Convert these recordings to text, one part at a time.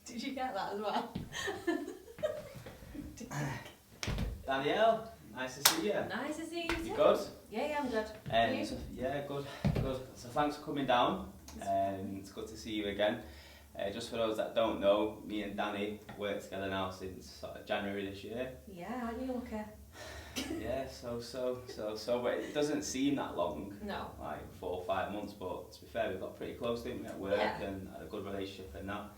Did you get that as well? Danielle, nice to see you. Nice to see you too. You good? Yeah, I'm good. You? So, yeah, good. So thanks for coming down. It's good to see you again. Just for those that don't know, me and Danni worked together now since sort of January this year. Yeah, aren't you okay? Yeah, so, but it doesn't seem that long. No. Like 4 or 5 months, but to be fair, we got pretty close, didn't we, at work and had a good relationship and that.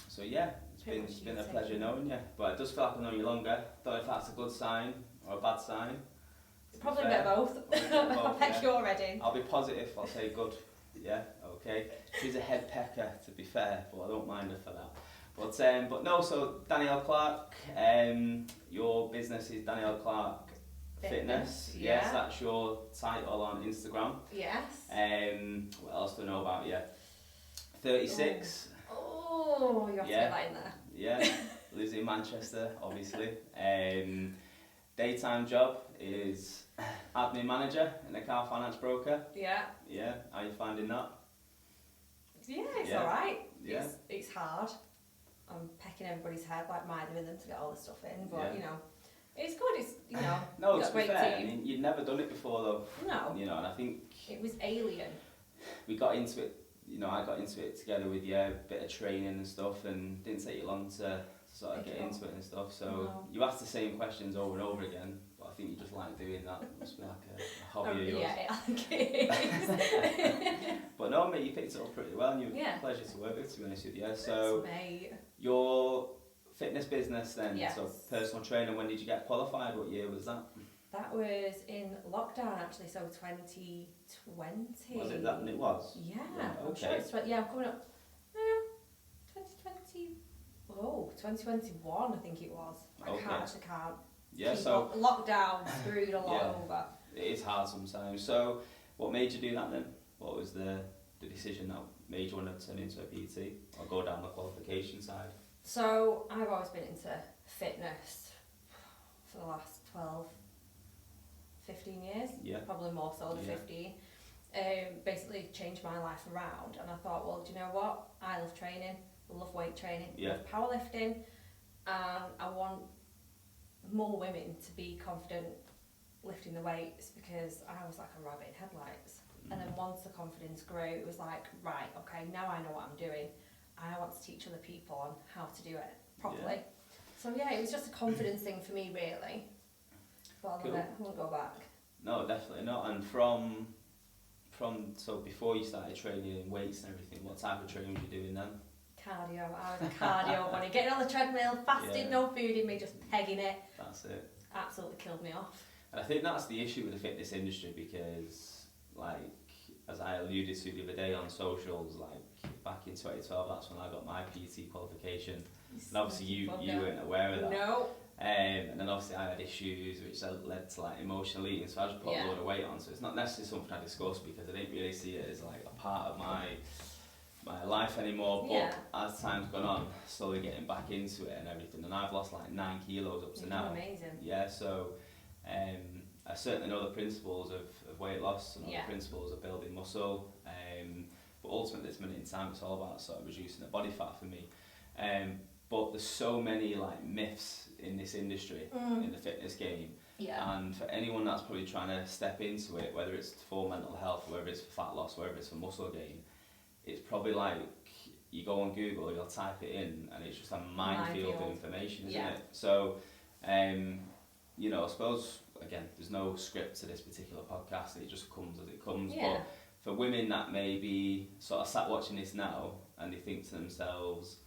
So yeah, it's been a pleasure knowing you, but it does feel like I've known you longer. Don't know if that's a good sign or a bad sign. It's probably a bit of both. I'll peck you already. I'll be positive, I'll say good. Yeah, okay. She's a head pecker, to be fair, but I don't mind her for that. But no, so Danielle Clark, your business is Danielle Clark Fitness. Yeah. Yes, that's your title on Instagram. Yes. What else do I know about you? 36. Oh, you have to get that in there. Yeah, lives in Manchester, obviously. Daytime job is admin manager in a car finance broker. Yeah. Yeah, how are you finding that? Yeah, it's alright. Yeah. It's hard. I'm pecking everybody's head, like mithering them to get all the stuff in, but you know, it's good. It's no, got to a great be fair, team. I mean, you'd never done it before though. No. You know, and I think it was alien. We got into it. You know, I got into it together with you, a bit of training and stuff, and didn't take you long to sort of get into it and stuff. So you ask the same questions over and over again, but I think you just like doing that. It must be like a hobby of yours. Yeah, I think it is. But no, mate, you picked it up pretty well, and you're a pleasure to work with, to be honest with you. So, mate. Your fitness business then, yes. So personal trainer, when did you get qualified? What year was that? That was in lockdown actually, so 2020. Was it that? It was? Yeah. Okay. I'm sure it's, I'm coming up. 2020. Oh, 2021 I think it was. I can't. Yeah, so lockdown screwed a lot over. It is hard sometimes. So what made you do that then? What was the decision that made you want to turn into a PT or go down the qualification side? So I've always been into fitness for the last 15 years, probably more so than 15. Basically changed my life around, and I thought, well, do you know what? I love training, I love weight training, I love powerlifting, and I want more women to be confident lifting the weights, because I was like a rabbit in headlights. And then once the confidence grew, it was like, right, okay, now I know what I'm doing. I want to teach other people on how to do it properly. So it was just a confidence thing for me, really. But I love it. I won't go back. No, definitely not. And from so before you started training in weights and everything, what type of training were you doing then? Cardio. I was a cardio bunny. Getting on the treadmill, fasting, no food in me, just pegging it. That's it. Absolutely killed me off. And I think that's the issue with the fitness industry, because, like, as I alluded to the other day on socials, like back in 2012, that's when I got my PT qualification. And obviously you weren't aware of that. No. And then obviously I had issues which led to like emotional eating, so I just put a load of weight on. So it's not necessarily something I discuss, because I didn't really see it as like a part of my life anymore. But as time's gone on, slowly getting back into it and everything, and I've lost like 9 kilos up to now. Amazing. Yeah, so I certainly know the principles of weight loss, and the principles of building muscle. But ultimately, at this minute in time, it's all about sort of reducing the body fat for me. But there's so many like myths in this industry, in the fitness game. Yeah. And for anyone that's probably trying to step into it, whether it's for mental health, whether it's for fat loss, whether it's for muscle gain, it's probably like you go on Google, you'll type it in, and it's just a minefield of information, isn't it? So, you know, I suppose, again, there's no script to this particular podcast, it just comes as it comes. But for women that may be sort of sat watching this now, and they think to themselves,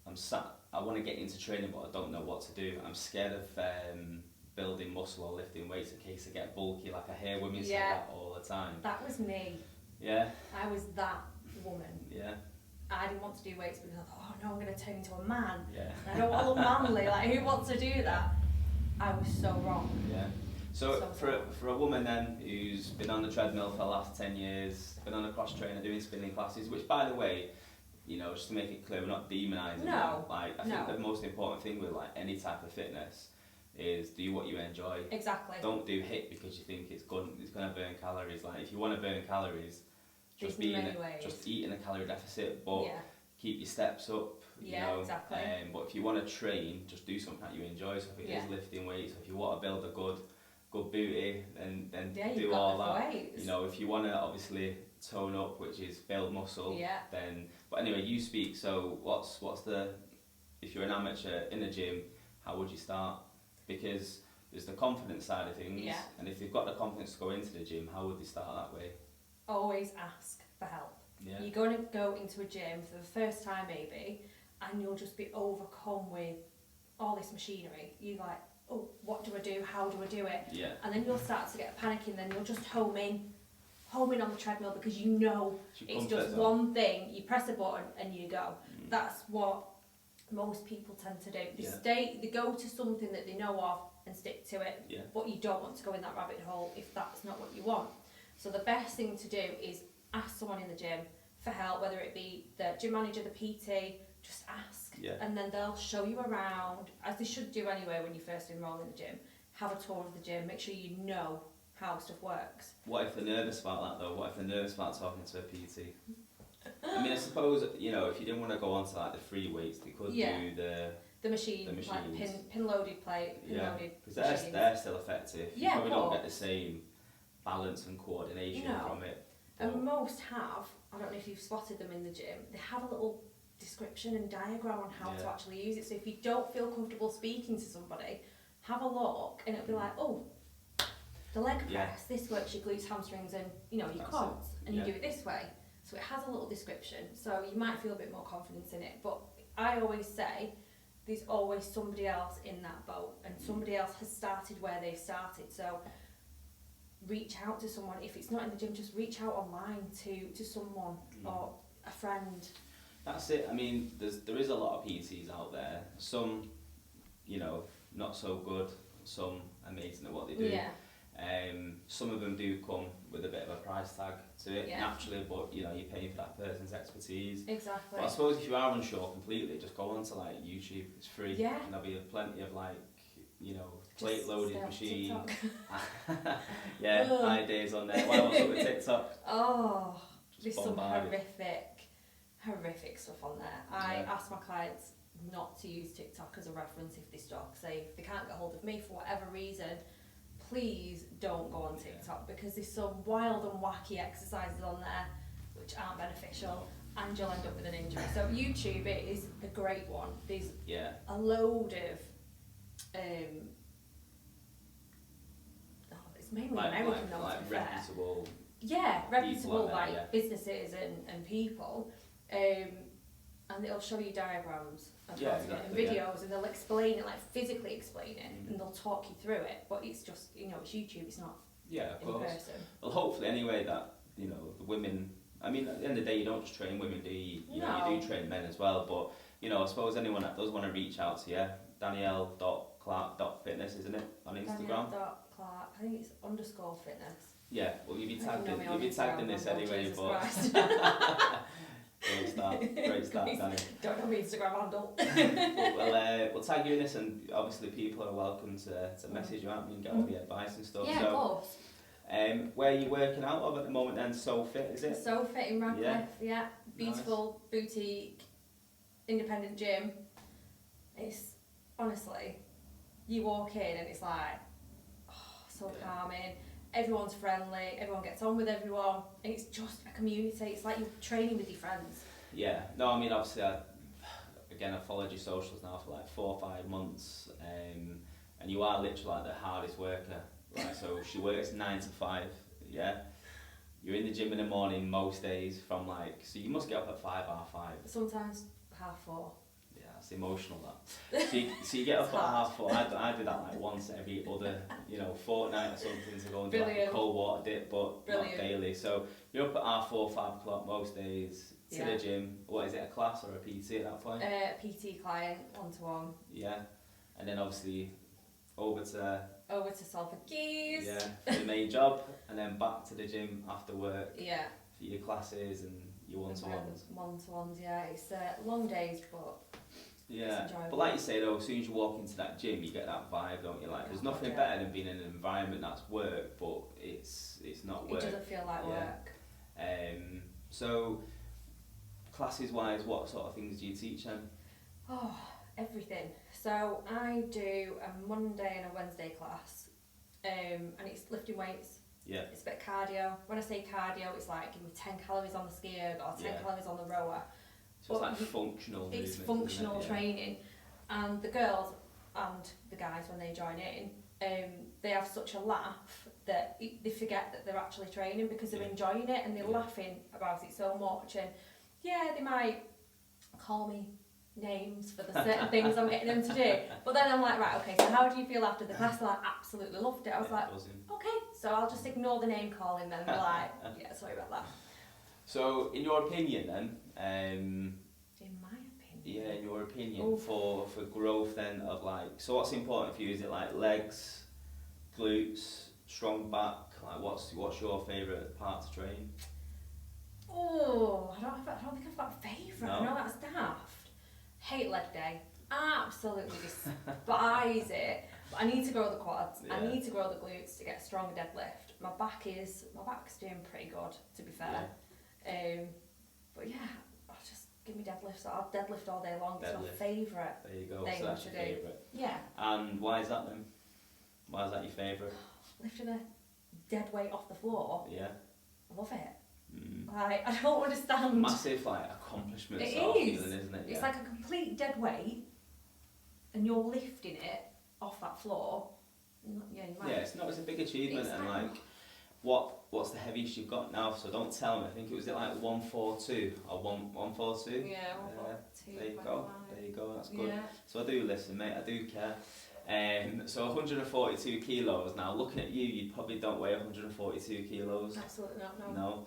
I want to get into training, but I don't know what to do. I'm scared of building muscle or lifting weights in case I get bulky. Like I hear women say that all the time. That was me. Yeah. I was that woman. Yeah. I didn't want to do weights because I thought, oh no, I'm going to turn into a man. Yeah. I don't want to look manly. Like, who wants to do that? I was so wrong. Yeah. So for a woman then who's been on the treadmill for the last 10 years, been on a cross trainer doing spinning classes, which by the way, you know, just to make it clear, we're not demonising them. Like, I think the most important thing with like any type of fitness is do what you enjoy. Exactly. Don't do HIIT because you think it's going to burn calories. Like if you want to burn calories, just eat in a calorie deficit, but keep your steps up. Yeah, you know? exactly. But if you want to train, just do something that you enjoy. So if it is lifting weights, if you want to build a good booty, then do all that. Weights. You know, if you want to obviously tone up, which is build muscle, then. But anyway, you speak. So what's the, if you're an amateur in a gym, how would you start? Because there's the confidence side of things, and if they've got the confidence to go into the gym, how would they start that way? Always ask for help. Yeah. You're going to go into a gym for the first time maybe, and you'll just be overcome with all this machinery. You're like, oh, what do I do? How do I do it? Yeah. And then you'll start to get panicking. Then you'll just home in on the treadmill because you know it's just one thing. You press a button and you go. That's what most people tend to do. They go to something that they know of and stick to it. Yeah. But you don't want to go in that rabbit hole if that's not what you want. So the best thing to do is ask someone in the gym for help, whether it be the gym manager, the PT. Just ask, and then they'll show you around, as they should do anyway when you first enrol in the gym. Have a tour of the gym, make sure you know how stuff works. What if they're nervous about that though? What if they're nervous about talking to a PT? I mean, I suppose, you know, if you didn't want to go on to like the free weights, they could do the machines. Like pin loaded plate, pin loaded because they're still effective. You probably don't get the same balance and coordination from it. And most have, I don't know if you've spotted them in the gym, they have a little description and diagram on how to actually use it. So if you don't feel comfortable speaking to somebody, have a look and it'll be like, oh, the leg press, this works your glutes, hamstrings and your quads, and you do it this way. So it has a little description, so you might feel a bit more confidence in it. But I always say there's always somebody else in that boat, and somebody else has started where they've started. So reach out to someone. If it's not in the gym, just reach out online to someone or a friend. That's it. I mean, there is a lot of PTs out there. Some, not so good. Some amazing at what they do. Yeah. Some of them do come with a bit of a price tag to it naturally, but you're paying for that person's expertise. Exactly. But I suppose if you are unsure completely, just go onto like YouTube. It's free. Yeah. And there'll be plenty of like, plate loaded machine. My days on there. What's up with TikTok? Oh, there's some horrific stuff on there. I ask my clients not to use TikTok as a reference if they stop. Say if they can't get hold of me for whatever reason, please don't go on TikTok because there's some wild and wacky exercises on there which aren't beneficial and you'll end up with an injury. So YouTube is a great one. There's a load of it's mainly American ones, like reputable. Reputable businesses and people, and they'll show you diagrams of and videos, and they'll explain it, like physically explain it, and they'll talk you through it. But it's just it's YouTube, it's not of in course. person. Well, hopefully anyway that the women. I mean, at the end of the day, you don't just train women, do you? You do train men as well. But I suppose anyone that does want to reach out to you, Danielle.clark.fitness, isn't it, on Instagram? Danielle.clark, I think it's _fitness. Yeah, well you'll be tagged in this anyway, but great start, Danny. Don't know my Instagram handle. We'll tag you in this, and obviously people are welcome to message you out and get all the advice and stuff. Yeah, of course. Where are you working out of at the moment then? So Fit, is it? So Fit in Radcliffe, beautiful boutique, independent gym. It's honestly, you walk in and it's like, so calming. Everyone's friendly, everyone gets on with everyone. It's just a community. It's like you're training with your friends. Yeah, no, I mean obviously I've followed your socials now for like 4 or 5 months, and you are literally like the hardest worker. Right, so she works 9 to 5. Yeah, you're in the gym in the morning most days from so you must get up at 5, half 5. Sometimes 4:30. Yeah, it's emotional that. So you get up at 4:30. I do that like once every other fortnight or something to go and do like a cold water dip, but not daily. So you're up at 4:30, 5 o'clock most days to the gym. What is it, a class or a PT at that point? PT client, 1-to-1. Yeah, and then obviously over to Salford Keys. Yeah, for the main job, and then back to the gym after work. Yeah. For your classes and your one-to-ones. One-to-ones, yeah. It's long days, but it's enjoyable. But like you say though, as soon as you walk into that gym, you get that vibe, don't you? Like, there's nothing better than being in an environment that's work, but it's not work. It doesn't feel like work. So classes wise, what sort of things do you teach then? Oh, everything. So I do a Monday and a Wednesday class, and it's lifting weights. Yeah. It's a bit of cardio. When I say cardio, it's like give me 10 calories on the ski erg or 10 calories on the rower. So it's like functional movement. It's functional training. And the girls and the guys, when they join in, they have such a laugh that they forget that they're actually training because they're enjoying it and they're laughing about it so much. And yeah, they might call me names for the certain things I'm getting them to do. But then I'm like, right, okay, so how do you feel after the class? They're like, absolutely loved it. I was like, okay, so I'll just ignore the name calling then and be like, yeah, sorry about that. So, in your opinion then, in my opinion? Yeah, in your opinion, for growth then of like, so what's important for you? Is it like legs, glutes, strong back? Like what's your favourite part to train? Oh, I don't think I've got a favourite. No? I know that's daft. Hate leg day. Absolutely despise it. But I need to grow the quads. Yeah. I need to grow the glutes to get a stronger deadlift. My back's doing pretty good, to be fair. Yeah. But yeah, I'll just give me deadlifts. I'll deadlift all day long. It's my favourite. There you go. Thing so that's your favourite. Yeah. And why is that then? Why is that your favourite? Lifting a dead weight off the floor. Yeah. I love it. Like, I don't understand. Massive like accomplishment it sort is. of feeling, isn't it? It's like a complete dead weight, and you're lifting it off that floor. Yeah, you might. Yeah, it's a big achievement, and like, what's the heaviest you've got now? So don't tell me. I think it was like 142 or 142. Yeah, 142. There you go. There you go. That's good. Yeah. So I do listen, mate. I do care. So 142 kilos. Now, looking at you, you probably don't weigh 142 kilos. Absolutely not, no. No.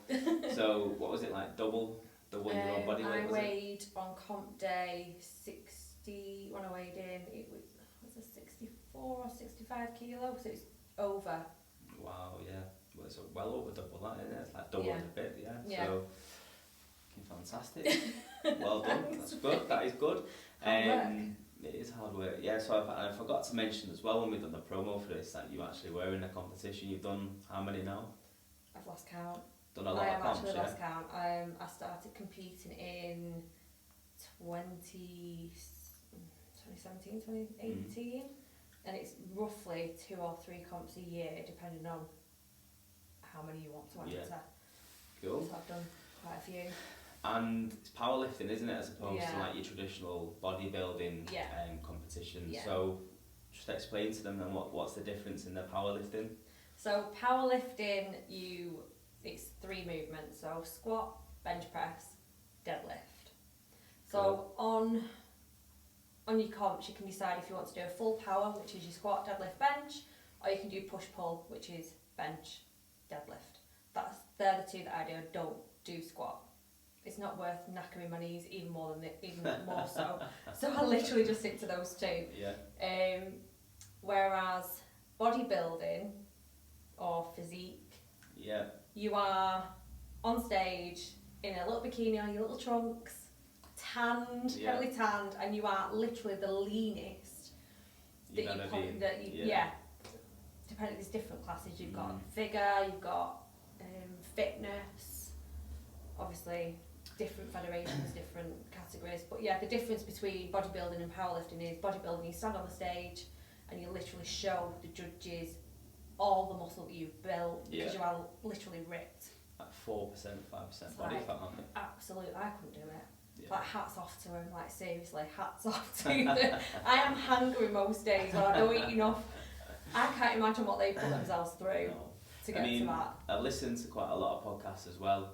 So what was it like? Double your own body weight? I weighed on comp day 60. When I weighed in, it was a 64 or 65 kilos. So it's over. Wow. Yeah. Well, it's well over double that, isn't it? It's like double and a bit. Yeah. So fantastic. Well done. That's good. That is good. It is hard work, yeah. So I forgot to mention as well when we done the promo for this that you actually were in a competition. You've done how many now? I've lost count. Done a lot of comps, actually lost count. I started competing in 2017, 2018, and it's roughly 2 or 3 comps a year, depending on how many you want to enter. Cool. So I've done quite a few. And it's powerlifting, isn't it, as opposed to like your traditional bodybuilding competitions. Yeah. So just explain to them then what's the difference in the powerlifting. So powerlifting, it's 3 movements. So squat, bench press, deadlift. So on your comps, you can decide if you want to do a full power, which is your squat, deadlift, bench, or you can do push pull, which is bench, deadlift. They're the 2 that I do. I don't do squat. It's not worth knackering my knees even more so. So I literally just stick to those 2. Yeah. Whereas bodybuilding or physique, you are on stage in a little bikini on your little trunks, tanned, heavily tanned, and you are literally the leanest Depending, there's different classes. You've got figure, you've got fitness, obviously. Different federations, different categories, but yeah, the difference between bodybuilding and powerlifting is bodybuilding, you stand on the stage and you literally show the judges all the muscle that you've built because you are literally ripped. Like 4%, 5% body fat, aren't they? Absolutely, I couldn't do it. Yeah. Like hats off to them, like seriously, hats off to them. I am hungry most days when I don't eat enough. I can't imagine what they put themselves through. No. To get to that. I've listened to quite a lot of podcasts as well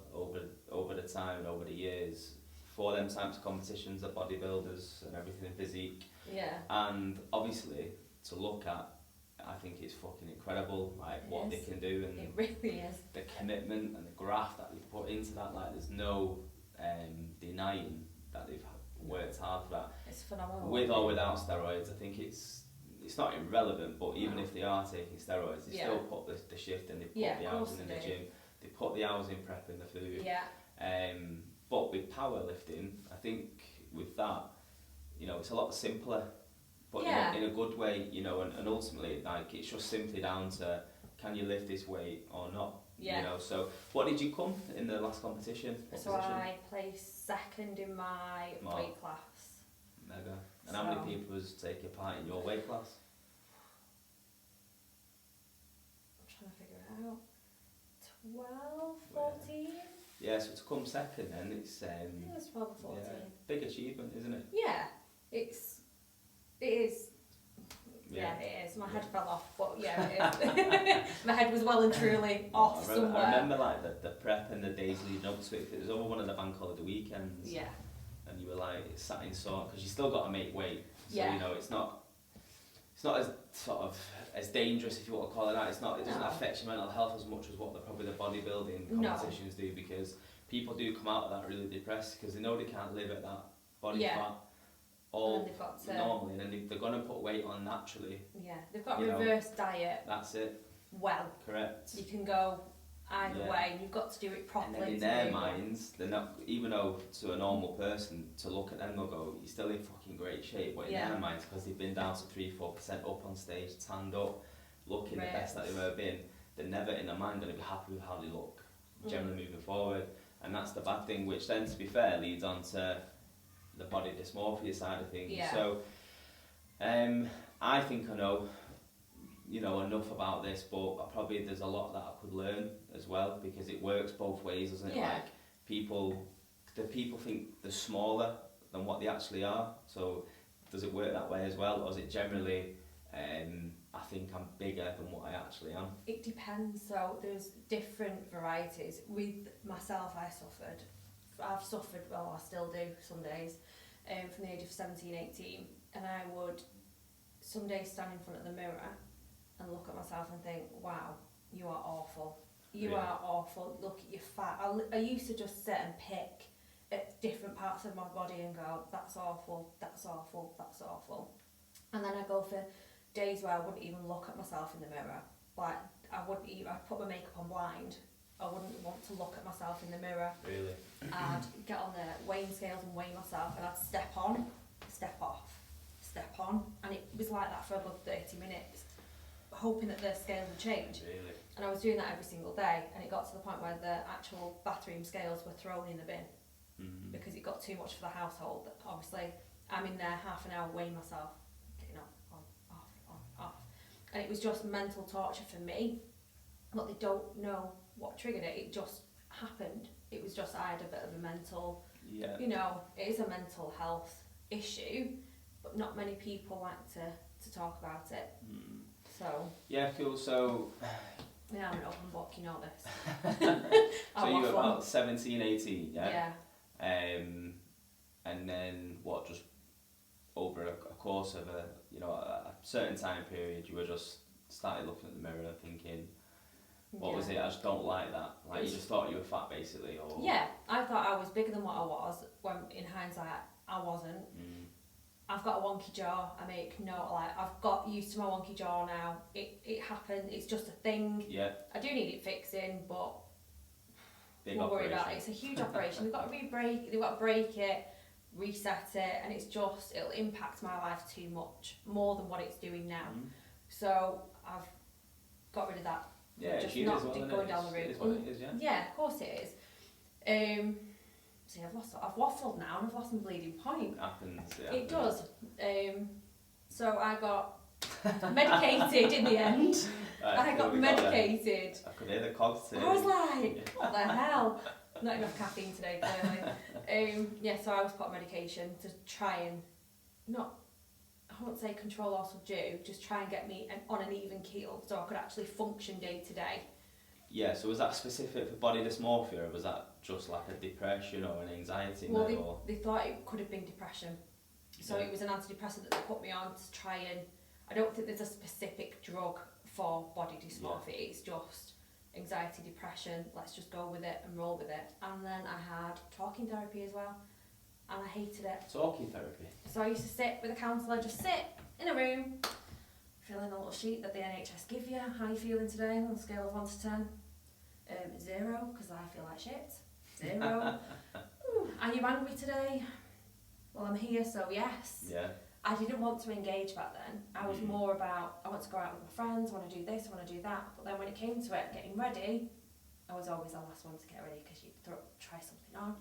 over the time and over the years for them types of competitions, the bodybuilders and everything in physique. Yeah. And obviously to look at, I think it's fucking incredible, like what they can do and it really is. The commitment and the graft that they've put into that. Like there's no denying that they've worked hard for that. It's phenomenal. With or without steroids, I think it's not irrelevant, but even if they are taking steroids, they still put the shift in, they put the hours in the gym, they put the hours in prepping the food. Yeah. But with powerlifting, I think with that, it's a lot simpler, but in a good way, and ultimately, like, it's just simply down to, can you lift this weight or not? Yeah. So what did you come in the last competition? So I placed 2nd second in my weight class. Mega. And how many people was taking part in your weight class? I'm trying to figure it out. 12, 14? Yeah, so to come second then, it's... I think it was 12 or 14. Yeah, big achievement, isn't it? Yeah, it is. Yeah, it is. My head fell off, but yeah, it is. My head was well and truly off somewhere. I remember like the prep and the days leading up to it. It was over one of the bank holiday weekends. Yeah. And you were like sat in sort, because you still got to make weight. So yeah. You know, it's not as sort of as dangerous, if you want to call it that. It doesn't affect your mental health as much as what probably the bodybuilding competitions do, because people do come out of that really depressed because they know they can't live at that body fat. All normally, and then they're going to put weight on naturally. Yeah, they've got reverse diet. That's it. Well, correct. You can go either way, and you've got to do it properly. And then in their minds, they're not, even though to a normal person, to look at them, they'll go, you're still in fucking great shape. But in their minds, because they've been down to 3-4% up on stage, tanned up, looking the best that they've ever been, they're never in their mind going to be happy with how they look, generally moving forward. And that's the bad thing, which then, to be fair, leads on to the body dysmorphia side of things. Yeah. So I think I know, enough about this, but there's a lot that I could learn as well, because it works both ways, doesn't it? Like people think they're smaller than what they actually are. So does it work that way as well, or is it generally I think I'm bigger than what I actually am? It depends. So there's different varieties. With myself, I've suffered, well, I still do some days, from the age of 17, 18, and I would some days stand in front of the mirror and look at myself and think, wow, you are awful. You are awful. Look at your fat. I used to just sit and pick at different parts of my body and go, that's awful, that's awful, that's awful. And then I go for days where I wouldn't even look at myself in the mirror. Like, I'd put my makeup on blind. I wouldn't want to look at myself in the mirror. Really? I'd get on the weighing scales and weigh myself, and I'd step on, step off, step on, and it was like that for about 30 minutes, hoping that the scales would change. Really? And I was doing that every single day, and it got to the point where the actual bathroom scales were thrown in the bin because it got too much for the household. Obviously, I'm in there half an hour weighing myself, getting on, off. And it was just mental torture for me, but they don't know what triggered it. It just happened. It was just I had a bit of a mental, it is a mental health issue, but not many people like to talk about it. So yeah, cool. So yeah, I'm an open book, you know this. So you were about 17, 18, yeah? And then what, just over a course of a certain time period, you were just started looking at the mirror and thinking, what was it? I just don't like that. Like, you just thought you were fat, basically, or... Yeah, I thought I was bigger than what I was, when in hindsight, I wasn't. I've got a wonky jaw, I've got used to my wonky jaw now. It happened, it's just a thing. Yeah. I do need it fixing, but we'll worry about it. It's a huge operation. They've got to break it, reset it, and it'll impact my life too much, more than what it's doing now. So I've got rid of that. Yeah, just not going down the route. It is what it is, yeah. Yeah, of course it is. See, I've waffled now and I've lost my bleeding point. It happens. It does. So I got medicated in the end. Right, I got medicated. I could hear the cogs too. I was like, what the hell? Not enough caffeine today, clearly. So I was put on medication to try and I won't say control or subdue, just try and get me on an even keel so I could actually function day to day. Yeah, so was that specific for body dysmorphia, or was that just like a depression or an anxiety? Well, they thought it could have been depression. So it was an antidepressant that they put me on to try and... I don't think there's a specific drug for body dysmorphia, it's just anxiety, depression, let's just go with it and roll with it. And then I had talking therapy as well, and I hated it. Talking therapy? So I used to sit with a counsellor, just sit in a room, fill in a little sheet that the NHS give you. How are you feeling today on a scale of 1 to 10? 0, because I feel like shit. 0. Are you angry today? Well, I'm here, so yes. Yeah. I didn't want to engage back then. I was more about, I want to go out with my friends, I want to do this, I want to do that. But then when it came to it, getting ready, I was always the last one to get ready, because you try something on,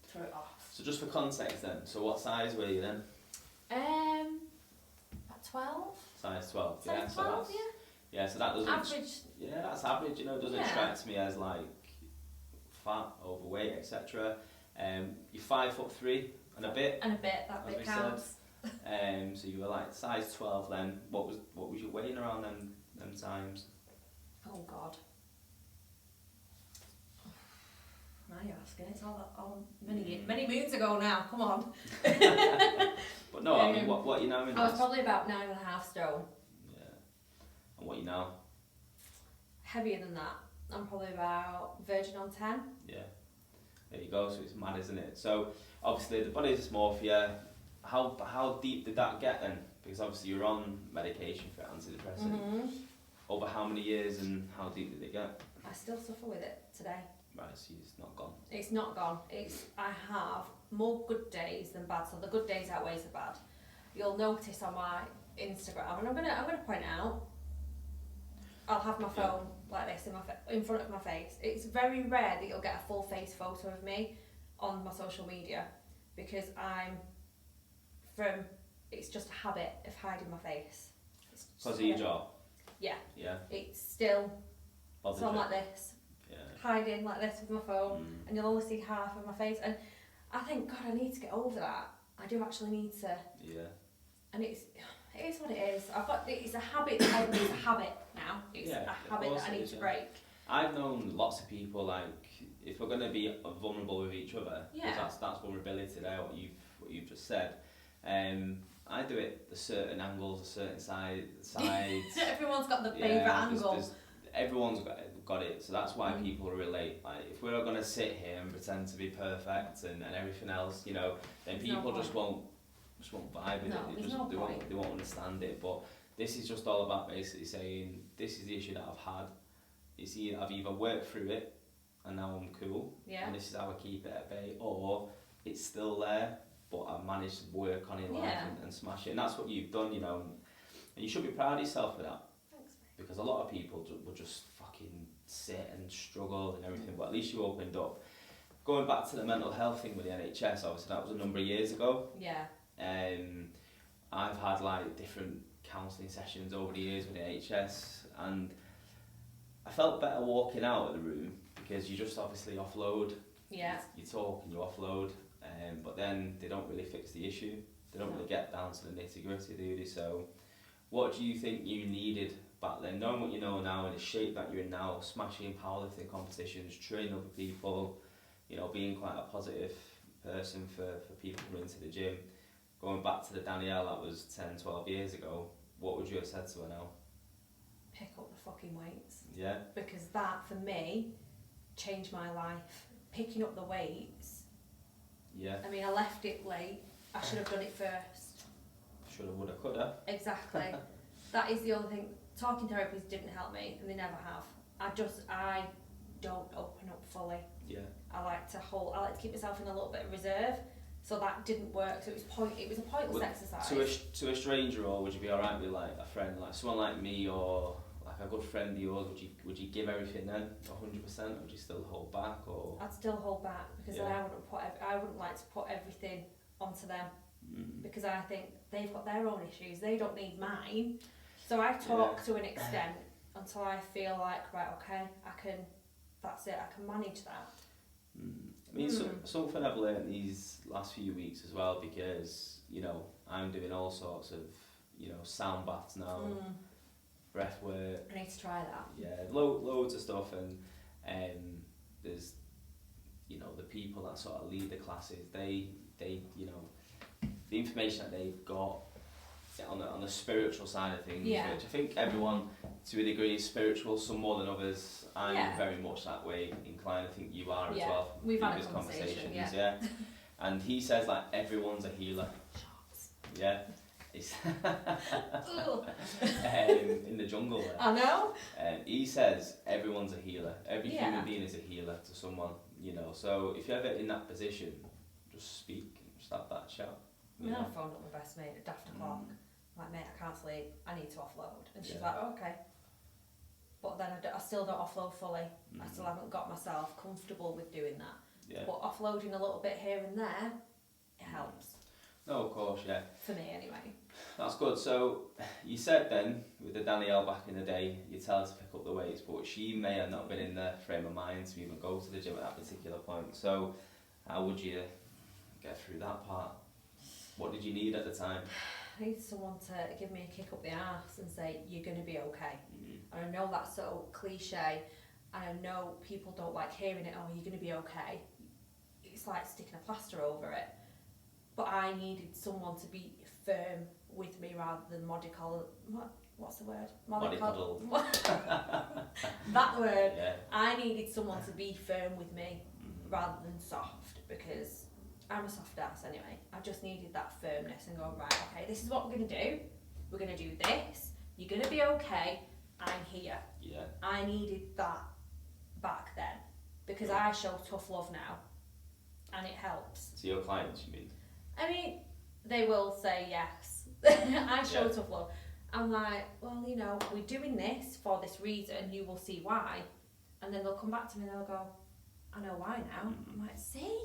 throw it off. So just for context then, so what size were you then? About 12. Size 12, Size yeah. 12, So that's, yeah, so that doesn't... Average. Yeah, that's average, you know, doesn't strike me as like fat, overweight, etc. You're 5'3" and a bit. And a bit, that bit counts. So you were like size 12 then. What was your weighing around them times? Oh God. Now you're asking, it's all many moons ago now, come on. But no, I mean, what you now? I was probably about 9.5 stone. Yeah. And what you now? Heavier than that. I'm probably about verging on 10. Yeah. There you go, so it's mad, isn't it? So, obviously, the body dysmorphia, how deep did that get then? Because obviously you're on medication for antidepressant. Over how many years and how deep did it get? I still suffer with it today. Right, so it's not gone. It's not gone. I have more good days than bad, so the good days outweighs the bad. You'll notice on my Instagram, and I'm gonna point out, I'll have my phone like this in front of my face. It's very rare that you'll get a full face photo of me on my social media, because it's just a habit of hiding my face. Because of your jaw? Yeah. Yeah. It's still, so I'm like this, hiding like this with my phone, and you'll always see half of my face, and I think, God, I need to get over that. I do actually need to. Yeah. And it is what it is. It's a habit. It's a habit now. It's a habit that I need to break. I've known lots of people, like, if we're going to be vulnerable with each other, because that's vulnerability there, what you've just said. I do it the certain angles, a certain sides. Everyone's got the favourite angle. Everyone's got it, so that's why people relate. Like, if we're going to sit here and pretend to be perfect and everything else, you know, then people just won't vibe with it. They won't understand it. But this is just all about basically saying, this is the issue that I've had. I've either worked through it and now I'm cool, and this is how I keep it at bay, or it's still there, but I've managed to work on it in life and smash it. And that's what you've done, you know. And you should be proud of yourself for that. Thanks, mate. Because a lot of people will just fucking sit and struggle and everything, but at least you opened up. Going back to the mental health thing with the NHS, obviously that was a number of years ago. Yeah. I've had like different counselling sessions over the years with the NHS, and I felt better walking out of the room because you just obviously offload. Yeah. You talk and you offload, but then they don't really fix the issue. They don't really get down to the nitty gritty, do they? So, what do you think you needed back then, knowing what you know now and the shape that you're in now, smashing powerlifting competitions, training other people, you know, being quite a positive person for people coming into the gym, going back to the Danielle that was 10, 12 years ago, what would you have said to her now? Pick up the fucking weights. Yeah. Because that, for me, changed my life. Picking up the weights. Yeah. I mean, I left it late. I should have done it first. Shoulda, woulda, coulda. Exactly. That is the other thing. Talking therapies didn't help me, and they never have. I don't open up fully. Yeah. I like to keep myself in a little bit of reserve. So that didn't work. So it was a pointless exercise. To a stranger, or would you be alright with like a friend, like someone like me, or like a good friend of yours? Would you give everything then, 100%, or would you still hold back? Or I'd still hold back, because I wouldn't like to put everything onto them, because I think they've got their own issues. They don't need mine. So I talk to an extent until I feel like, right, okay, that's it, I can manage that. I mean, something I've learned these last few weeks as well, because, you know, I'm doing all sorts of, you know, sound baths now, breath work. I need to try that. Yeah, loads of stuff, and there's, you know, the people that sort of lead the classes, they you know, the information that they've got on the spiritual side of things, which I think everyone to a degree is spiritual, some more than others. I'm very much that way inclined. I think you are as well. We've had a conversation. Yeah. And he says like everyone's a healer. Yeah. It's in the jungle there. I know. He says everyone's a healer. Every human being is a healer to someone, you know. So if you're ever in that position, just speak, just have that chat. I phoned up my best mate at daft o'clock. Like, mate, I can't sleep, I need to offload. And she's like, oh, okay. But then I still don't offload fully. I still haven't got myself comfortable with doing that. But offloading a little bit here and there, it helps. No, of course, yeah. For me, anyway. That's good. So, you said then, with the Danielle back in the day, you tell her to pick up the weights, but she may have not been in the frame of mind to even go to the gym at that particular point. So, how would you get through that part? What did you need at the time? I need someone to give me a kick up the arse and say, you're going to be okay. And I know that's so cliche, and I know people don't like hearing it, oh, you're going to be okay. It's like sticking a plaster over it. But I needed someone to be firm with me rather than what's the word? Mollycoddle. That word. Yeah. I needed someone to be firm with me rather than soft, because I'm a soft ass anyway. I just needed that firmness and go, right, okay, this is what we're going to do. We're going to do this. You're going to be okay. I'm here. Yeah. I needed that back then, because I show tough love now, and it helps. To your clients, you mean? I mean, they will say yes. I show tough love. I'm like, well, you know, we're doing this for this reason, you will see why. And then they'll come back to me and they'll go, I know why now. I'm like, see?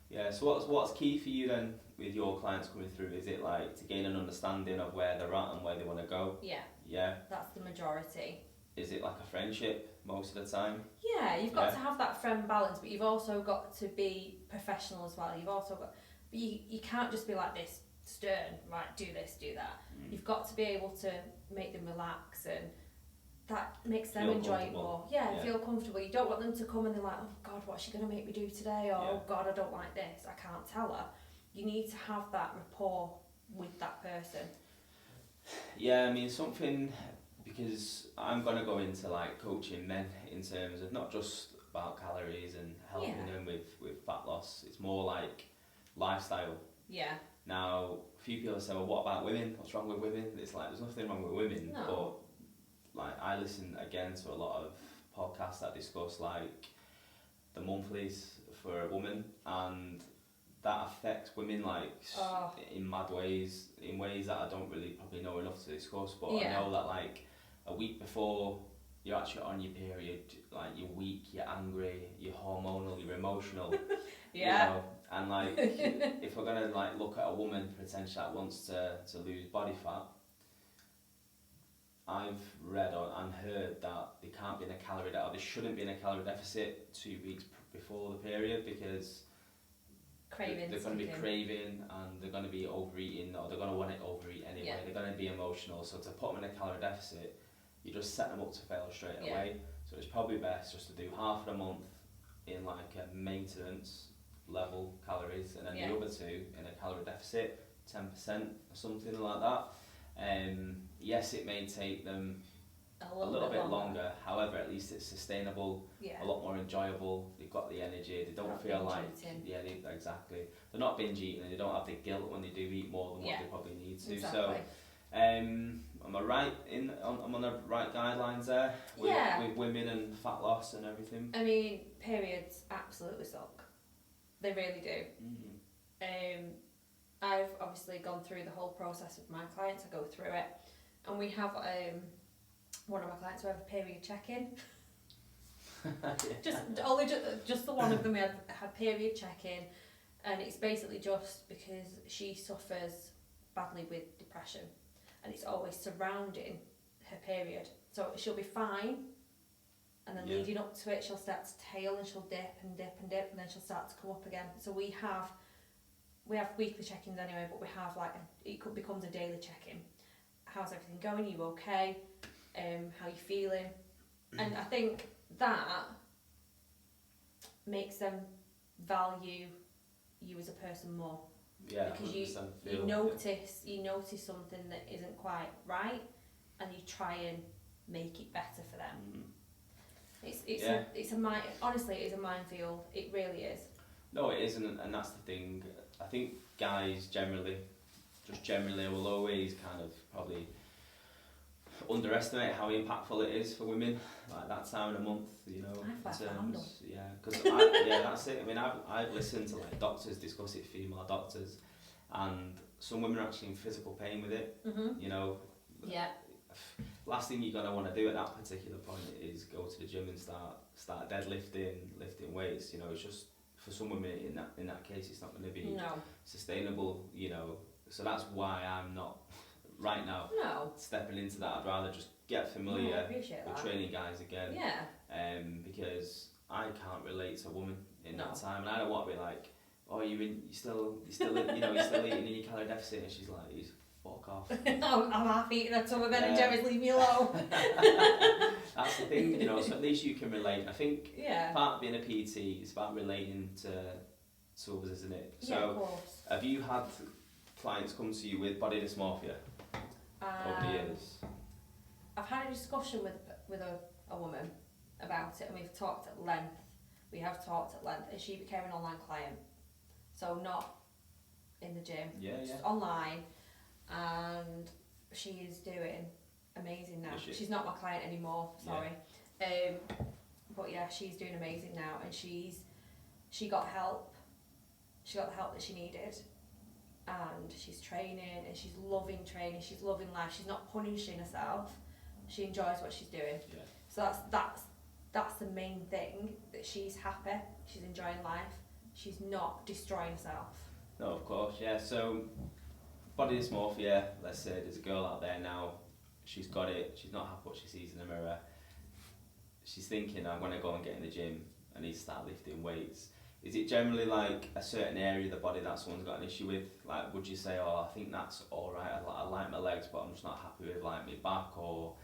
Yeah, so what's key for you then with your clients coming through? Is it like to gain an understanding of where they're at and where they want to go? Yeah. Yeah. That's the majority. Is it like a friendship most of the time? Yeah, you've got to have that friend balance, but you've also got to be professional as well. You've also got, but you can't just be like this stern, right, do this, do that. You've got to be able to make them relax, and that makes them enjoy it more. Yeah, feel comfortable. You don't want them to come and they're like, oh God, what's she going to make me do today? Or, oh God, I don't like this, I can't tell her. You need to have that rapport with that person. Yeah, I mean, something, because I'm going to go into like coaching men in terms of not just about calories and helping them with fat loss. It's more like lifestyle. Yeah. Now, a few people say, well, what about women? What's wrong with women? It's like, there's nothing wrong with women. No. But like, I listen again to a lot of podcasts that discuss like the monthlies for a woman, and that affects women like in mad ways, in ways that I don't really probably know enough to discuss. But I know that like a week before you're actually on your period, like you're weak, you're angry, you're hormonal, you're emotional. You know? And like, if we're gonna like look at a woman potentially that wants to lose body fat, I've read and heard that they can't be in a calorie deficit, or they shouldn't be in a calorie deficit 2 weeks before the period, because they're going to be craving and they're going to be overeating, or they're going to want to overeat anyway. Yeah. They're going to be emotional. So to put them in a calorie deficit, you just set them up to fail straight away. So it's probably best just to do half of the month in like a maintenance level calories, and then the other 2 in a calorie deficit, 10% or something like that. Yes, it may take them a little bit longer. However, at least it's sustainable, a lot more enjoyable. They've got the energy. They don't feel like exactly. They're not binge eating, and they don't have the guilt when they do eat more than what they probably need to. Exactly. So, am I right I'm on the right guidelines there with women and fat loss and everything? I mean, periods absolutely suck. They really do. I've obviously gone through the whole process with my clients. I go through it, and we have one of my clients who have a period check-in. just the one of them had period check-in, and it's basically just because she suffers badly with depression, and it's always surrounding her period. So she'll be fine, and then leading up to it, she'll start to tail, and she'll dip and dip and dip, and then she'll start to come up again. So we have weekly check-ins anyway, but we have like it becomes a daily check-in. How's everything going? Are you okay? How you feeling? And I think that makes them value you as a person more. Yeah, because you notice something that isn't quite right, and you try and make it better for them. Honestly, it is a minefield. It really is. No, it isn't, and that's the thing. I think guys generally will always kind of probably underestimate how impactful it is for women, like that time in a month, you know. Because that's it. I mean, I've listened to like doctors discuss it, female doctors, and some women are actually in physical pain with it. You know. Yeah. Last thing you're gonna want to do at that particular point is go to the gym and start deadlifting, lifting weights. You know, it's just for some women in that case it's not going to be sustainable, you know. So that's why I'm not right now stepping into that. I'd rather just get familiar with training guys again. Yeah. Because I can't relate to a woman in that time, and I don't want to be like, oh, you're still you know, you're still eating in your calorie deficit, and she's like, fuck off. I'm half eating a tub of Ben and Jerry's, leave me alone. That's the thing, you know, so at least you can relate. I think part of being a PT is about relating to others, isn't it? So of course. Have you had clients come to you with body dysmorphia over the years? I've had a discussion with a woman about it, and we've talked at length. We have talked at length, and she became an online client. So not in the gym, just online. And she is doing amazing now. She's not my client anymore, sorry. But yeah, she's doing amazing now, and she got help. She got the help that she needed, and she's training, and she's loving training. She's loving life. She's not punishing herself. She enjoys what she's doing. Yeah. So that's the main thing, that she's happy. She's enjoying life. She's not destroying herself. No, of course, yeah. So body dysmorphia, let's say there's a girl out there now, she's got it, she's not happy what she sees in the mirror, she's thinking, I'm going to go and get in the gym, I need to start lifting weights. Is it generally like a certain area of the body that someone's got an issue with? Like, would you say, oh, I think that's alright, I like my legs, but I'm just not happy with like my back, or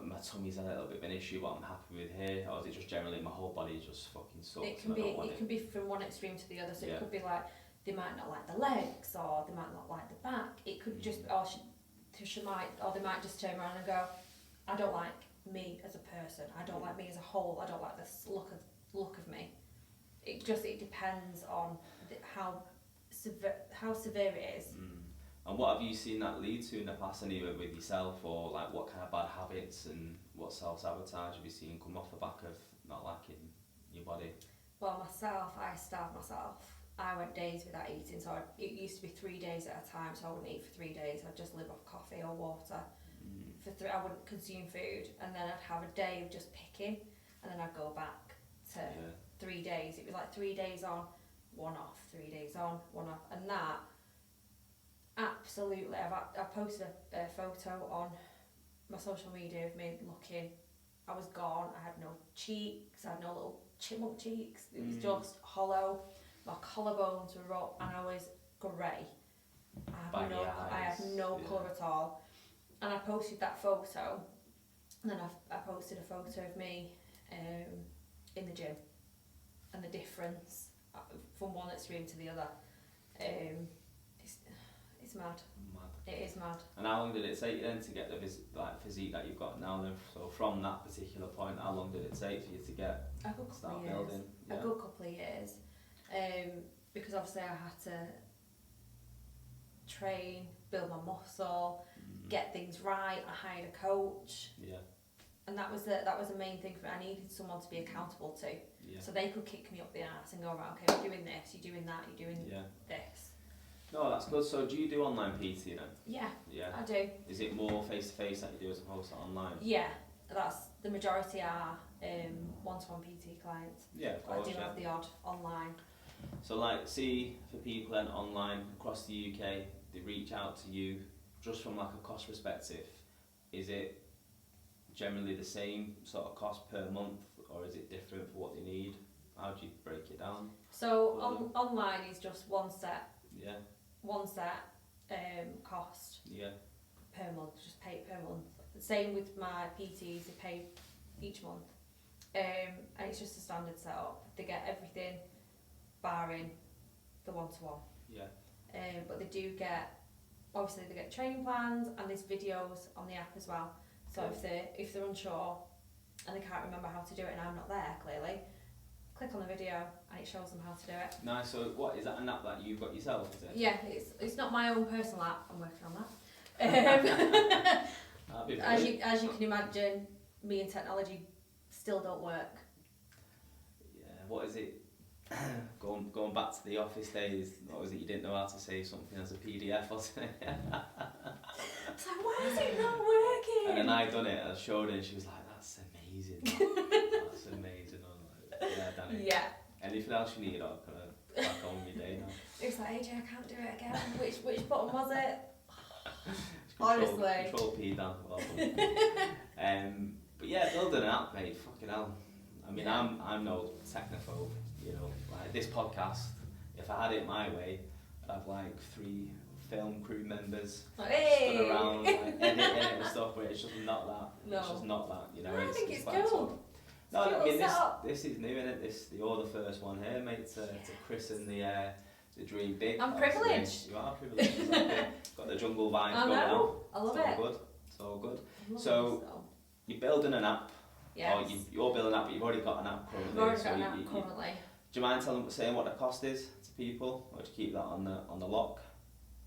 my tummy's a little bit of an issue, but I'm happy with here? Or is it just generally my whole body just fucking sucks? It can be from one extreme to the other, so it could be like, they might not like the legs, or they might not like the back. It could just, or they might just turn around and go, I don't like me as a person. I don't like me as a whole. I don't like this look of me. It depends on how severe it is. And what have you seen that lead to in the past, and either with yourself, or like what kind of bad habits and what self-sabotage have you seen come off the back of not liking your body? Well, myself, I starved myself. I went days without eating, so it used to be 3 days at a time, so I wouldn't eat for 3 days. I'd just live off coffee or water. I wouldn't consume food, and then I'd have a day of just picking, and then I'd go back to 3 days. It was like 3 days on, 1 off, 3 days on, 1 off, and that absolutely. I posted a photo on my social media of me looking. I was gone. I had no cheeks. I had no little chipmunk cheeks. It was just hollow. My collarbones were up, and I was grey. I had no colour at all. And I posted that photo, and then I posted a photo of me in the gym, and the difference from one extreme to the other. It's mad. It is mad. And how long did it take you then to get the physique that you've got now then? So from that particular point, how long did it take for you to get start building? A good couple of years. Because obviously I had to train, build my muscle, get things right. I hired a coach. Yeah. And that was the main thing for me. I needed someone to be accountable to. Yeah. So they could kick me up the arse and go, right, okay, we're doing this, you're doing that, you're doing this. No, that's good. So do you do online PT then? Yeah, I do. Is it more face-to-face that you do as opposed to online? Yeah, that's the majority are one-to-one PT clients. Yeah, of course. I do have the odd online. So like, see, for people then online across the UK, they reach out to you just from like a cost perspective. Is it generally the same sort of cost per month, or is it different for what they need? How do you break it down? So online is just one set. Yeah. One set cost. Yeah. Per month, just pay it per month. The same with my PTs, they pay each month. And it's just a standard setup. They get everything barring the one-to-one. Yeah. But they do get, obviously they get training plans, and there's videos on the app as well. So if they're unsure and they can't remember how to do it, and I'm not there clearly, click on the video and it shows them how to do it. Nice. So what is that, an app that you've got yourself, is it? Yeah, it's not my own personal app. I'm working on that. That'd be as you can imagine, me and technology still don't work. Yeah. What is it? Going back to the office days, what was it, you didn't know how to save something as a PDF or something? It's like, why is it not working? And then I done it, I showed her, and she was like, that's amazing. That's amazing. I'm like, yeah, Danny. Yeah. Anything else you need, or can I back on with your day now? It's like, AJ, I can't do it again. Which button was it? Honestly. Control P down. But yeah, building an app, mate, fucking hell. I mean, I'm no technophobe, you know. Like this podcast, if I had it my way, I'd have like 3 film crew members stood around like, editing it and stuff, but it's just not that. No. It's just not that, you know. I think it's cool. No, I mean this is new, innit? You're the first one here, mate, to christen the dream big. I'm privileged. You are privileged. Exactly. Got the jungle vibes going on. I love it. It's all good. So you're building an app. Yes. Or you're building an app, but you've already got an app currently. I've already got an app currently. Do you mind saying what the cost is to people, or do you keep that on the lock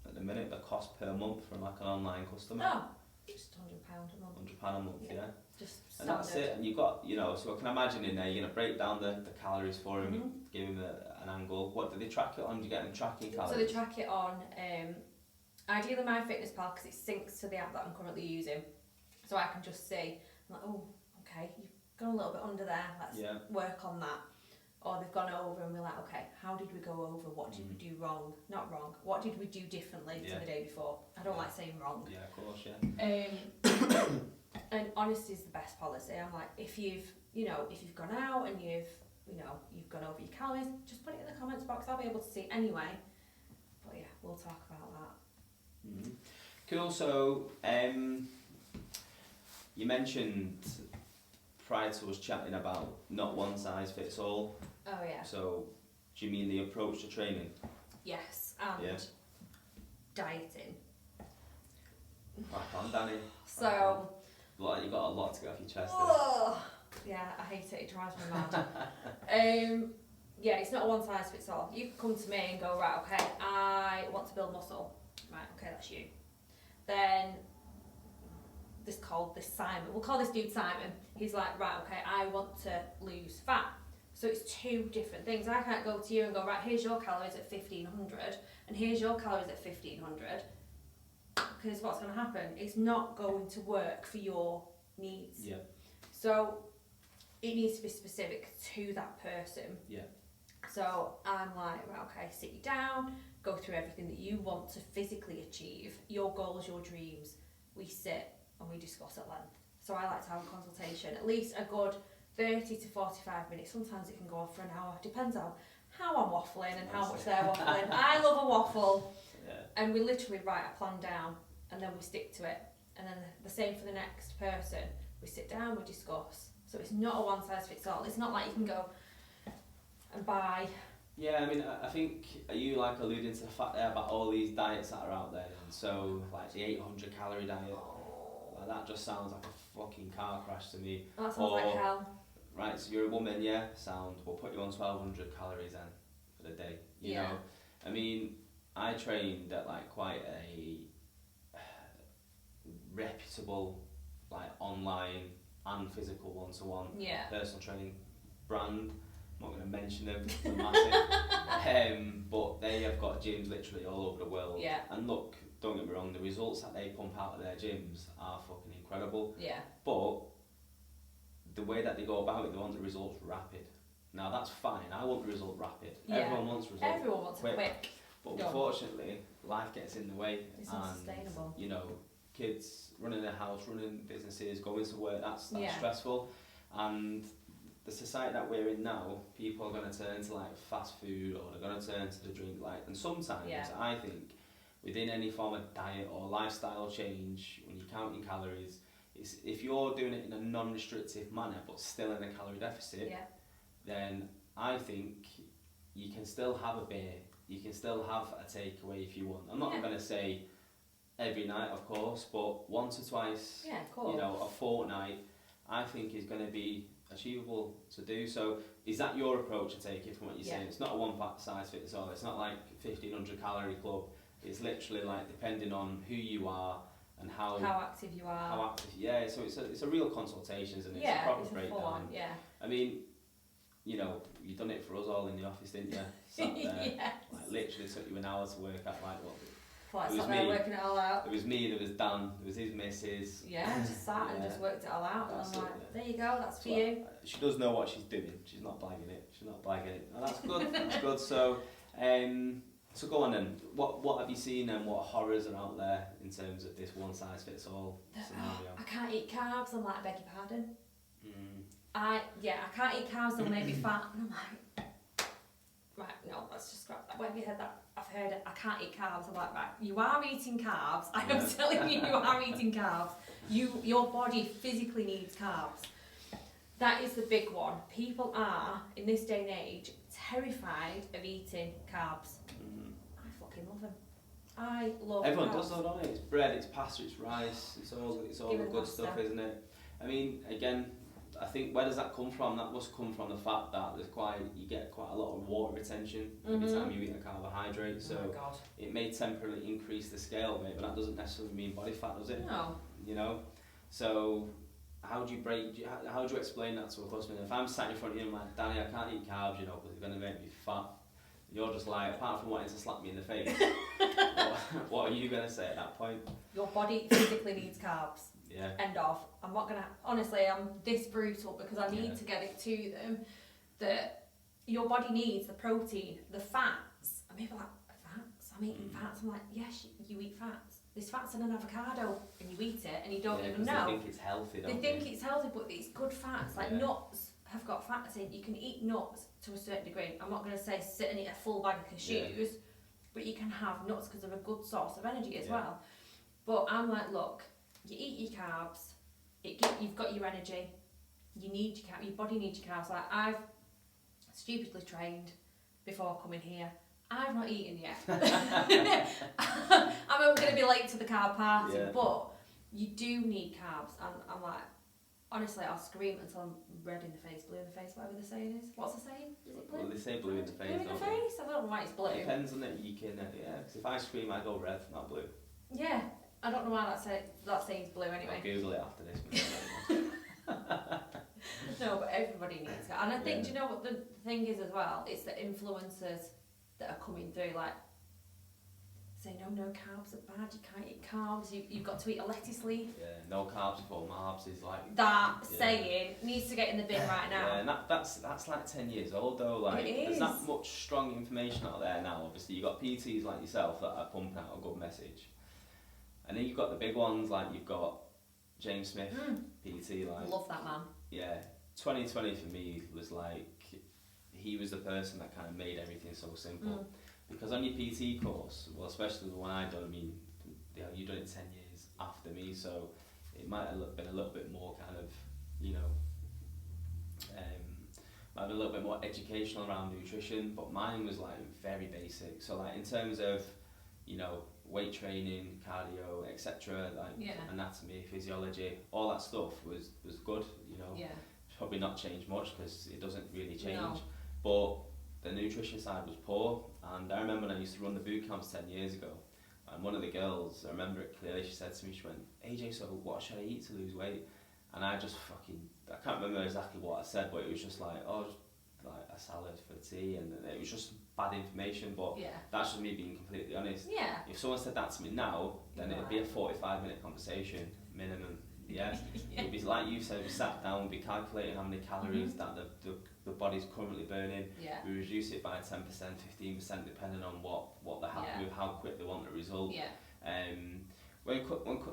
at the minute? The cost per month from like an online customer. Oh, just £100 a month. £100 a month, yeah. Just and that's it. And you've got, you know, so I can imagine in there you're gonna break down the calories for him, you give him an angle. What do they track it on? Do you get them tracking calories? So they track it on ideally MyFitnessPal, because it syncs to the app that I'm currently using. So I can just see, I'm like, oh, okay, you've gone a little bit under there, let's work on that. Or they've gone over and we're like, okay, how did we go over? What did we do wrong? Not wrong. What did we do differently to the day before? I don't like saying wrong. Yeah, of course, yeah. And honesty is the best policy. I'm like, if you've gone out and you've gone over your calories, just put it in the comments box. I'll be able to see it anyway. But yeah, we'll talk about that. Cool. So, you mentioned prior to us chatting about not one size fits all. Oh yeah. So, do you mean the approach to training? Yes, and dieting. Crack on, Danny. So. You've got a lot to get off your chest. Yeah, I hate it. It drives me mad. Yeah, it's not a one size fits all. You can come to me and go, right, okay, I want to build muscle. Right, okay, that's you. Then this Simon, we'll call this dude Simon. He's like, right, okay, I want to lose fat. So it's 2 different things. I can't go to you and go, right, here's your calories at 1500 and here's your calories at 1500. Because what's going to happen? It's not going to work for your needs. Yeah. So it needs to be specific to that person. Yeah. So I'm like, right, okay, sit you down, go through everything that you want to physically achieve, your goals, your dreams. We sit and we discuss at length. So I like to have a consultation, at least a good 30 to 45 minutes. Sometimes it can go on for an hour. Depends on how I'm waffling and how much they're waffling. I love a waffle. Yeah. And we literally write a plan down and then we stick to it. And then the same for the next person. We sit down, we discuss. So it's not a one size fits all. It's not like you can go and buy. Yeah, I mean, I think, are you like alluding to the fact there about all these diets that are out there? And so, like the 800 calorie diet, like that just sounds like a fucking car crash to me. That sounds like hell. Right, so you're a woman, yeah, sound, we'll put you on 1200 calories then for the day, you know? I mean, I trained at like quite a reputable, like online and physical one-to-one personal training brand. I'm not going to mention them, they're massive. But they have got gyms literally all over the world. Yeah. And look, don't get me wrong, the results that they pump out of their gyms are fucking incredible. Yeah. But the way that they go about it, they want the results rapid. Now that's fine, I want the result rapid. Yeah. Everyone wants results. Everyone wants it quick. But unfortunately, life gets in the way. It's unsustainable. You know, kids running their house, running businesses, going to work, that's stressful. And the society that we're in now, people are going to turn to like fast food, or they're going to turn to the drink. And sometimes I think within any form of diet or lifestyle change, when you're counting calories, if you're doing it in a non-restrictive manner but still in a calorie deficit, then I think you can still have a beer, you can still have a takeaway if you want. I'm not going to say every night, of course, but once or twice, you know, a fortnight, I think is going to be achievable to do. So is that your approach to take it from what you're saying? It's not a one size fits all. It's not like 1500 calorie club. It's literally like depending on who you are and how active you are. How active, so it's a real consultation, isn't it? Yeah, it's a proper it's breakdown. Full-on, yeah. I mean, you know, you done it for us all in the office, didn't you? Sat there, like literally took you an hour to work out like what Like, sat there working it all out. There was me, there was Dan, there was his missus. Yeah, just sat and just worked it all out. And I'm like, there you go, that's for you. She does know what she's doing. She's not blagging it. Oh, that's good. That's good. So, so go on then. What have you seen and what horrors are out there in terms of this one size fits all scenario? I can't eat carbs. I'm like, I beg your pardon. I can't eat carbs. They'll make me fat. And I'm like, right, no, let's just scrap that. Where have you heard that? I've heard it. I can't eat carbs. I'm like, right, you are eating carbs. I am telling you, you are eating carbs. Your body physically needs carbs. That is the big one. People are, in this day and age, terrified of eating carbs. I fucking love them. I love Everyone carbs. does though, don't it? It's bread, it's pasta, it's rice, it's all the good stuff, isn't it? I mean, again, I think where does that come from? That must come from the fact that you get quite a lot of water retention every time you eat a carbohydrate. So it may temporarily increase the scale, mate, but that doesn't necessarily mean body fat, does it? No. You know, so how do you explain that to a customer? If I'm sat in front of you and I'm like, Danny, I can't eat carbs, you know, because they're going to make me fat. You're just like, apart from wanting to slap me in the face, what are you going to say at that point? Your body physically needs carbs. Yeah. End of. I'm not going to, honestly, I'm this brutal because I need to get it to them that your body needs the protein, the fats. And people are like, fats? I'm eating fats. I'm like, yes, you eat fats. There's fats in an avocado and you eat it and you don't even know. They think it's healthy, They think it's healthy, but it's good fats. Like nuts have got fats in. You can eat nuts to a certain degree. I'm not going to say sit and eat a full bag of cashews, but you can have nuts because they're a good source of energy as well. But I'm like, look, you eat your carbs, you've got your energy, you need your carbs, your body needs your carbs. Like, I've stupidly trained before coming here. I've not eaten yet. I'm going to be late to the carb party, but you do need carbs. And I'm like, honestly, I'll scream until I'm red in the face, blue in the face, whatever the saying is. What's the saying? Is it blue? Well, they say blue in the face, blue in the face? I don't know why it's blue. It depends on it. You can, because if I scream, I go red, not blue. Yeah, I don't know why that saying's blue anyway. I'll Google it after this. No, but everybody needs it. And I think, do you know what the thing is as well? It's the influencers that are coming through, like, say, no, carbs are bad, you can't eat carbs, you've got to eat a lettuce leaf. Yeah, no carbs before marbs is like... That saying needs to get in the bin right now. Yeah, and that's like 10 years old though, like, there's that much strong information out there now. Obviously, you've got PTs like yourself that are pumping out a good message. And then you've got the big ones, like you've got James Smith, PT, like... Love that man. Yeah, 2020 for me was like, he was the person that kind of made everything so simple. Because on your PT course, well, especially the one I done, I mean, you done it 10 years after me, so it might have been a little bit more kind of, you know, might have been a little bit more educational around nutrition, but mine was like very basic. So like in terms of, you know, weight training, cardio, etc., like anatomy, physiology, all that stuff was good, you know. Yeah. Probably not changed much because it doesn't really change. No. But the nutrition side was poor, and I remember when I used to run the boot camps 10 years ago, and one of the girls, I remember it clearly, she said to me, she went, AJ, so what should I eat to lose weight? And I just I can't remember exactly what I said, but it was just like, oh, just like a salad for tea, and it was just bad information, but that's just me being completely honest. Yeah. If someone said that to me now, then it'd be a 45-minute conversation, minimum. Yeah. It'd be like you said, we sat down, we'd be calculating how many calories that the body's currently burning. Yeah. We reduce it by 10%, 15%, depending on what they're happy with, how quick they want the result. Yeah. When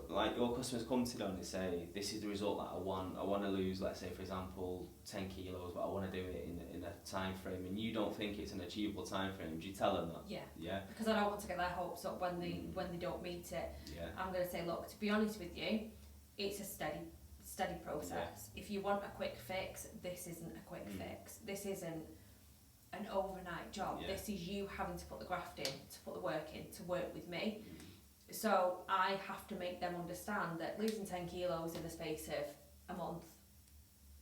like your customers come to you and they say, this is the result that I want to lose, let's say for example 10 kilos, but I want to do it in a time frame, and you don't think it's an achievable time frame, do you tell them that? Yeah. Yeah. Because I don't want to get their hopes up when they don't meet it. Yeah. I'm going to say, look, to be honest with you, it's a steady process. Yeah. If you want a quick fix, this isn't a quick fix. This isn't an overnight job. Yeah. This is you having to put the graft in, to put the work in, to work with me. So I have to make them understand that losing 10 kilos in the space of a month,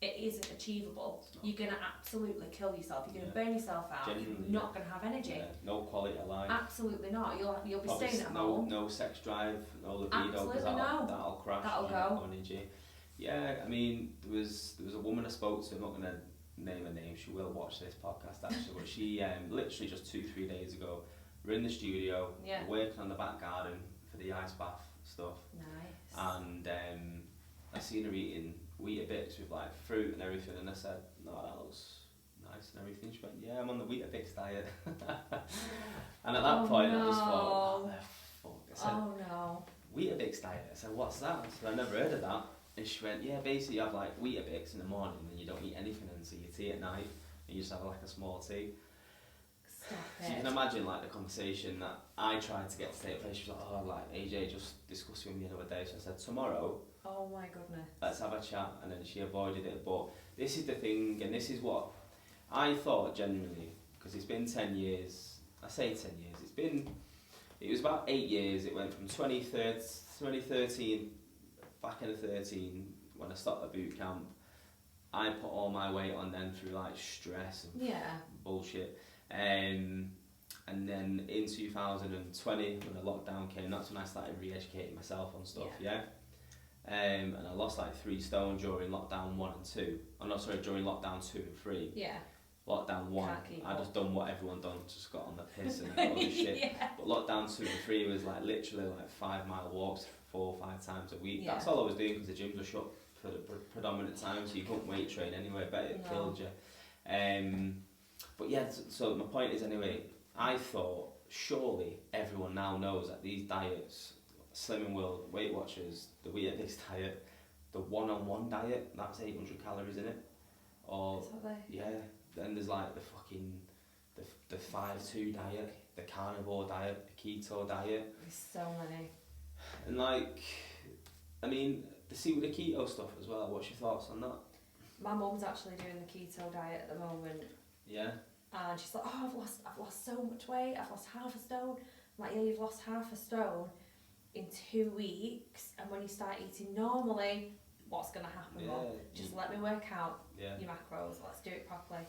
it isn't achievable. You're going to absolutely kill yourself. You're going to burn yourself out. Genuinely, you're not going to have energy. Yeah. No quality of life. Absolutely not. You'll be probably staying at home. No sex drive, no libido, because that'll crash. That'll go. Energy. Yeah, I mean, there was a woman I spoke to, I'm not going to name her name, she will watch this podcast actually, but she literally just 2-3 days ago we're in the studio, Yeah. we're working on the back garden for the ice bath stuff. Nice. And I seen her eating Weetabix with like fruit and everything, and I said, no, that looks nice and everything. She went, yeah, I'm on the Weetabix diet. And at that point I just thought, what the fuck? I said, oh no. Weetabix diet? I said, what's that? I said, I've never heard of that. And she went, yeah, basically you have like Weetabix in the morning and you don't eat anything until your tea at night, and you just have like a small tea. Stop it. So you can imagine like the conversation that I tried to get to take place. She was like, oh, like AJ just discussed with me another day. So I said, tomorrow, Oh my goodness. let's have a chat. And then she avoided it. But this is the thing, and this is what I thought genuinely, because it's been 10 years. I say 10 years. It was about 8 years. It went from 2013, back in 13, when I started the boot camp. I put all my weight on then through like stress and bullshit. And then in 2020, when the lockdown came, that's when I started re-educating myself on stuff, and I lost like 3 stone during lockdown 1 and 2. I'm not sorry, during lockdown 2 and 3. Yeah. Lockdown 1, I just done what everyone done, just got on the piss and all this shit. But lockdown 2 and 3 was like literally like 5-mile walks 4 or 5 times a week. That's all I was doing, because the gyms were shut for the predominant time, so you couldn't weight train anyway. I bet it killed you. But yeah, so my point is anyway, I thought surely everyone now knows that these diets, Slimming World, Weight Watchers, the Weetabix diet, the one-on-one diet, that's 800 calories in it. Or then there's like the fucking the 5-2 diet, the carnivore diet, the keto diet. There's so many. And like, I mean, see with the keto stuff as well. What's your thoughts on that? My mum's actually doing the keto diet at the moment. Yeah. And she's like, oh, I've lost so much weight. I've lost half a stone. I'm like, yeah, you've lost half a stone in 2 weeks. And when you start eating normally, what's gonna happen? Mum? Just let me work out your macros. Let's do it properly.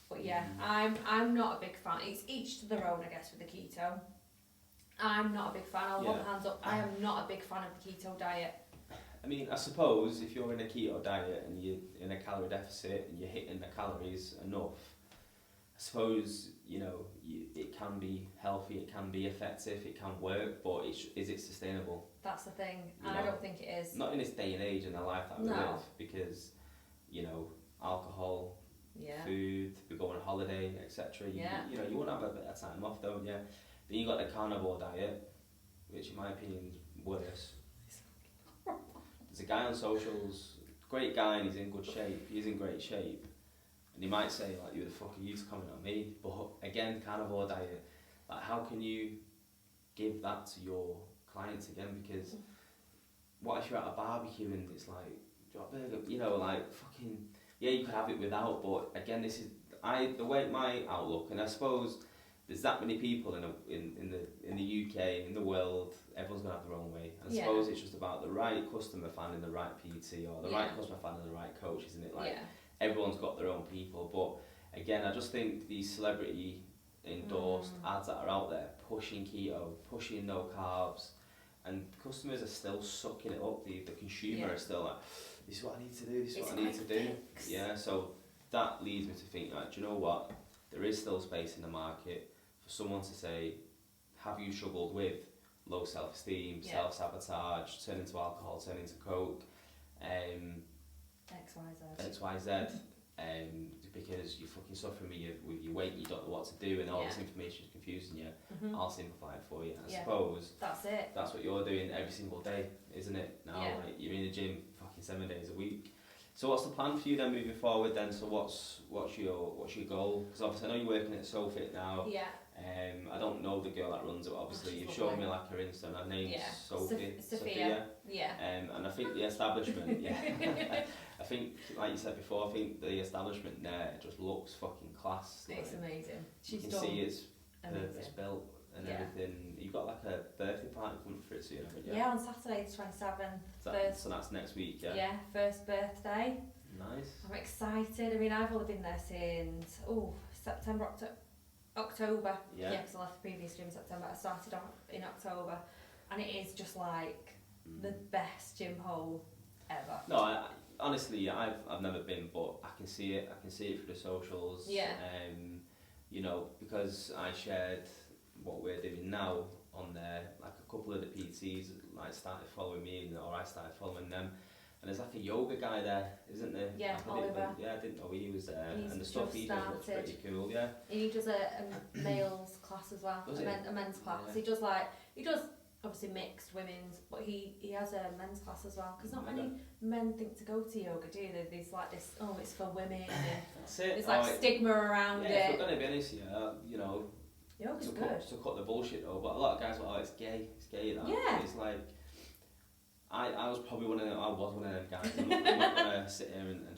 But yeah, I'm not a big fan. It's each to their own, I guess, with the keto. I'm not a big fan. I'll hold hands up. I am not a big fan of the keto diet. I mean, I suppose if you're in a keto diet and you're in a calorie deficit and you're hitting the calories enough, I suppose, you know, it can be healthy, it can be effective, it can work, but is it sustainable? That's the thing, and I don't think it is. Not in this day and age and the life that we live, because, you know, alcohol, food, we go on holiday, etc. You know, you want to have a bit of time off, don't you? Then you got the carnivore diet, which in my opinion is worse. There's a guy on socials, great guy, and he's in good shape. He's in great shape, and he might say like, "Who the fuck are you to comment on me?" But again, carnivore diet, like how can you give that to your clients again? Because what if you're at a barbecue and it's like, do you want a burger? You know, like fucking you could have it without. But again, this is the way my outlook, and I suppose there's that many people in the UK, in the world. Everyone's gonna have their own way. And I suppose it's just about the right customer finding the right PT or the right customer finding the right coach, isn't it? Like everyone's got their own people. But again, I just think these celebrity endorsed ads that are out there pushing keto, pushing no carbs, and customers are still sucking it up. The consumer is still like, this is what I need to do. This is what I need to do. Yeah. So that leads me to think, like, do you know what? There is still space in the market for someone to say, have you struggled with low self-esteem, self-sabotage, turning to alcohol, turning to coke, XYZ, because you're fucking suffering with your weight, you don't know what to do, and all this information is confusing you. I'll simplify it for you. I suppose that's it. That's what you're doing every single day, isn't it? Now, like, you're in the gym fucking 7 days a week. So what's the plan for you then moving forward then? So what's your goal? Because obviously I know you're working at SoFit now. Yeah. I don't know the girl that runs it. Obviously you've shown me like her Insta. Her name's Sophia. Yeah. And I think the establishment. I think, like you said before, I think the establishment there just looks fucking class. Like, it's amazing. You can see it's built and everything. You've got like a birthday party coming for it soon, haven't you? Yeah, on Saturday the 27th. So that's next week, yeah? Yeah, first birthday. Nice. I'm excited. I mean, I've only been there since September, October. Yeah, because I left the previous gym in September. I started in October, and it is just like the best gym hole ever. No, honestly, I've never been, but I can see it. I can see it through the socials. Yeah. You know, because I shared what we're doing now on there, like a couple of the PTs like started following me, or I started following them. And there's like a yoga guy there, isn't there? Yeah, like Oliver. I didn't know he was there. He's and the stuff he does looks pretty cool, yeah. He does a males class as well, a men's class. Yeah. He does obviously mixed women's, but he has a men's class as well. Because not many men think to go to yoga, do they? There's like this, it's for women. And that's it. There's like stigma around it. If we're going to be honest here, yoga's to cut the bullshit though, but a lot of guys are like, it's gay that. Yeah. It's like, I was probably one of them guys. I'm not going to sit here and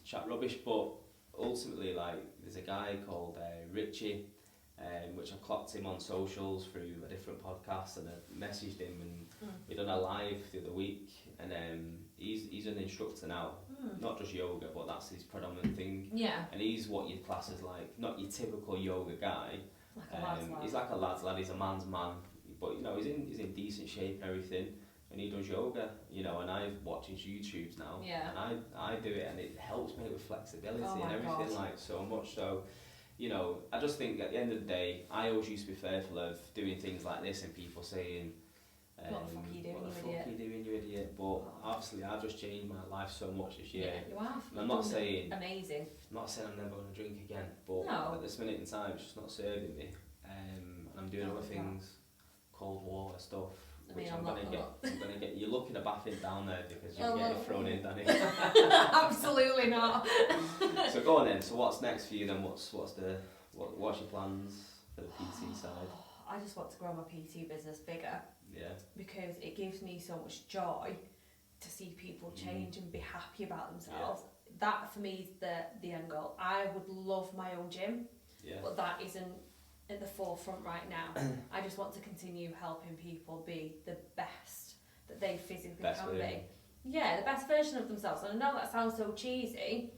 chat rubbish, but ultimately, like, there's a guy called Richie, which I clocked him on socials through a different podcast, and I messaged him, and we done a live the other week, and he's an instructor now, not just yoga, but that's his predominant thing. Yeah. And he's what you'd class as like, not your typical yoga guy. Like a lad's lad. He's like a lad's lad, he's a man's man, but he's in decent shape and everything. And he does yoga, and I watch his YouTubes now, and I do it, and it helps me with flexibility and everything, like so much. So, I just think at the end of the day, I always used to be fearful of doing things like this and people saying, what the fuck are you doing, you idiot? But obviously, I've just changed my life so much this year. Yeah, you have. And I'm not saying amazing. I'm not saying I'm never going to drink again, but at this minute in time, it's just not serving me. And I'm doing other things, cold water stuff. Which I'm gonna get. You're looking at bathing down there because you're getting thrown in, Danny. Absolutely not. So go on then. So what's next for you then? What's your plans for the PT side? I just want to grow my PT business bigger. Yeah. Because it gives me so much joy to see people change and be happy about themselves. Yeah. That for me is the end goal. I would love my own gym, but that isn't at the forefront right now. I just want to continue helping people be the best that they physically can be. Yeah, the best version of themselves. And I know that sounds so cheesy,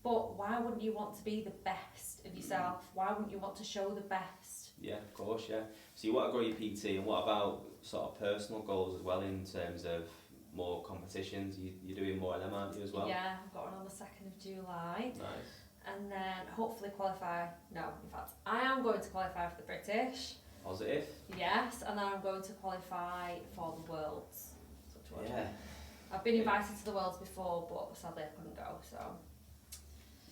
but why wouldn't you want to be the best of yourself? Why wouldn't you want to show the best? Yeah, of course, yeah. So you want to grow your PT, and what about sort of personal goals as well in terms of more competitions? You're doing more of them, aren't you, as well? Yeah, I've got one on the 2nd of July. Nice. And then hopefully qualify. No, in fact, I am going to qualify for the British. Positive. Yes, and then I'm going to qualify for the Worlds. Yeah. I've been invited to the Worlds before, but sadly I couldn't go. So.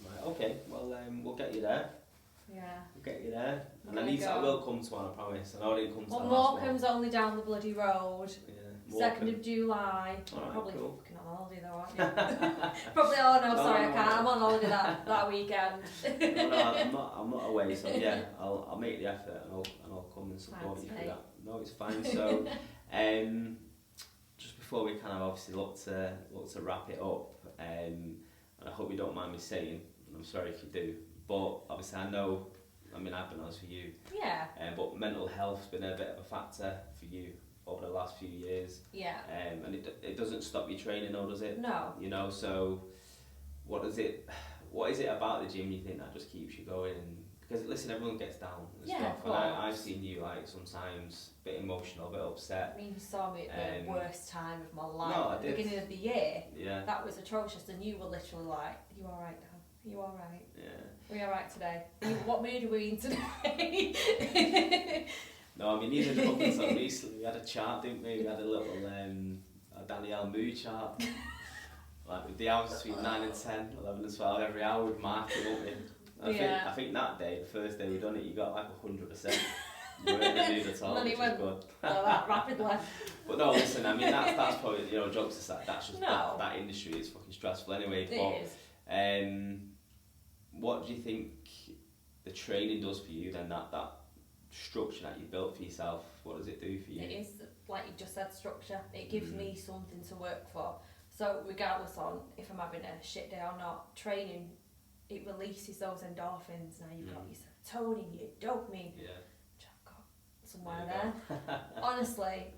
Right. Okay. Well, we'll get you there. Yeah. We'll get you there. And I will come to one, I promise. I know I didn't come to well, the last one. Morecambe's only down the bloody road. Yeah. 2nd of July. Right, probably cool. fucking on holiday though, aren't you? Probably. Oh no, sorry, I can't. I'm on holiday that weekend. no, I'm not away. So yeah, I'll make the effort and I'll come and support you for that. No, it's fine. So, just before we kind of obviously look to wrap it up, and I hope you don't mind me saying, and I'm sorry if you do, but obviously I've been honest with you. Yeah. But mental health's been a bit of a factor for you over the last few years. Yeah. And it doesn't stop you training, though, does it? No. So what is it about the gym you think that just keeps you going? Because listen, everyone gets down and stuff. And I've seen you like sometimes a bit emotional, a bit upset. I mean, you saw me at the worst time of my life at the beginning of the year. Yeah. That was atrocious, and you were literally like, "Are you all right, Dan? Are you all right? Yeah. Are we all right today? What mood are we in today?" No, I mean, even up until recently, we had a chart, didn't we? We had a little Danny mood chart. Like with the hours between 9 and 10, 11 and 12, every hour we'd mark it, wouldn't we? I think that day, the first day we done it, you got like 100%. You weren't in the mood at all, which was good. That rapidly. But no, listen, I mean, that's probably, jokes aside, that's just, that industry is fucking stressful anyway. It is. What do you think the training does for you then, that structure that you built for yourself, what does it do for you? It is, like you just said, structure. It gives me something to work for. So regardless on if I'm having a shit day or not, training, it releases those endorphins. Now you've got your serotonin, your dopamine, which I've got somewhere there. Honestly,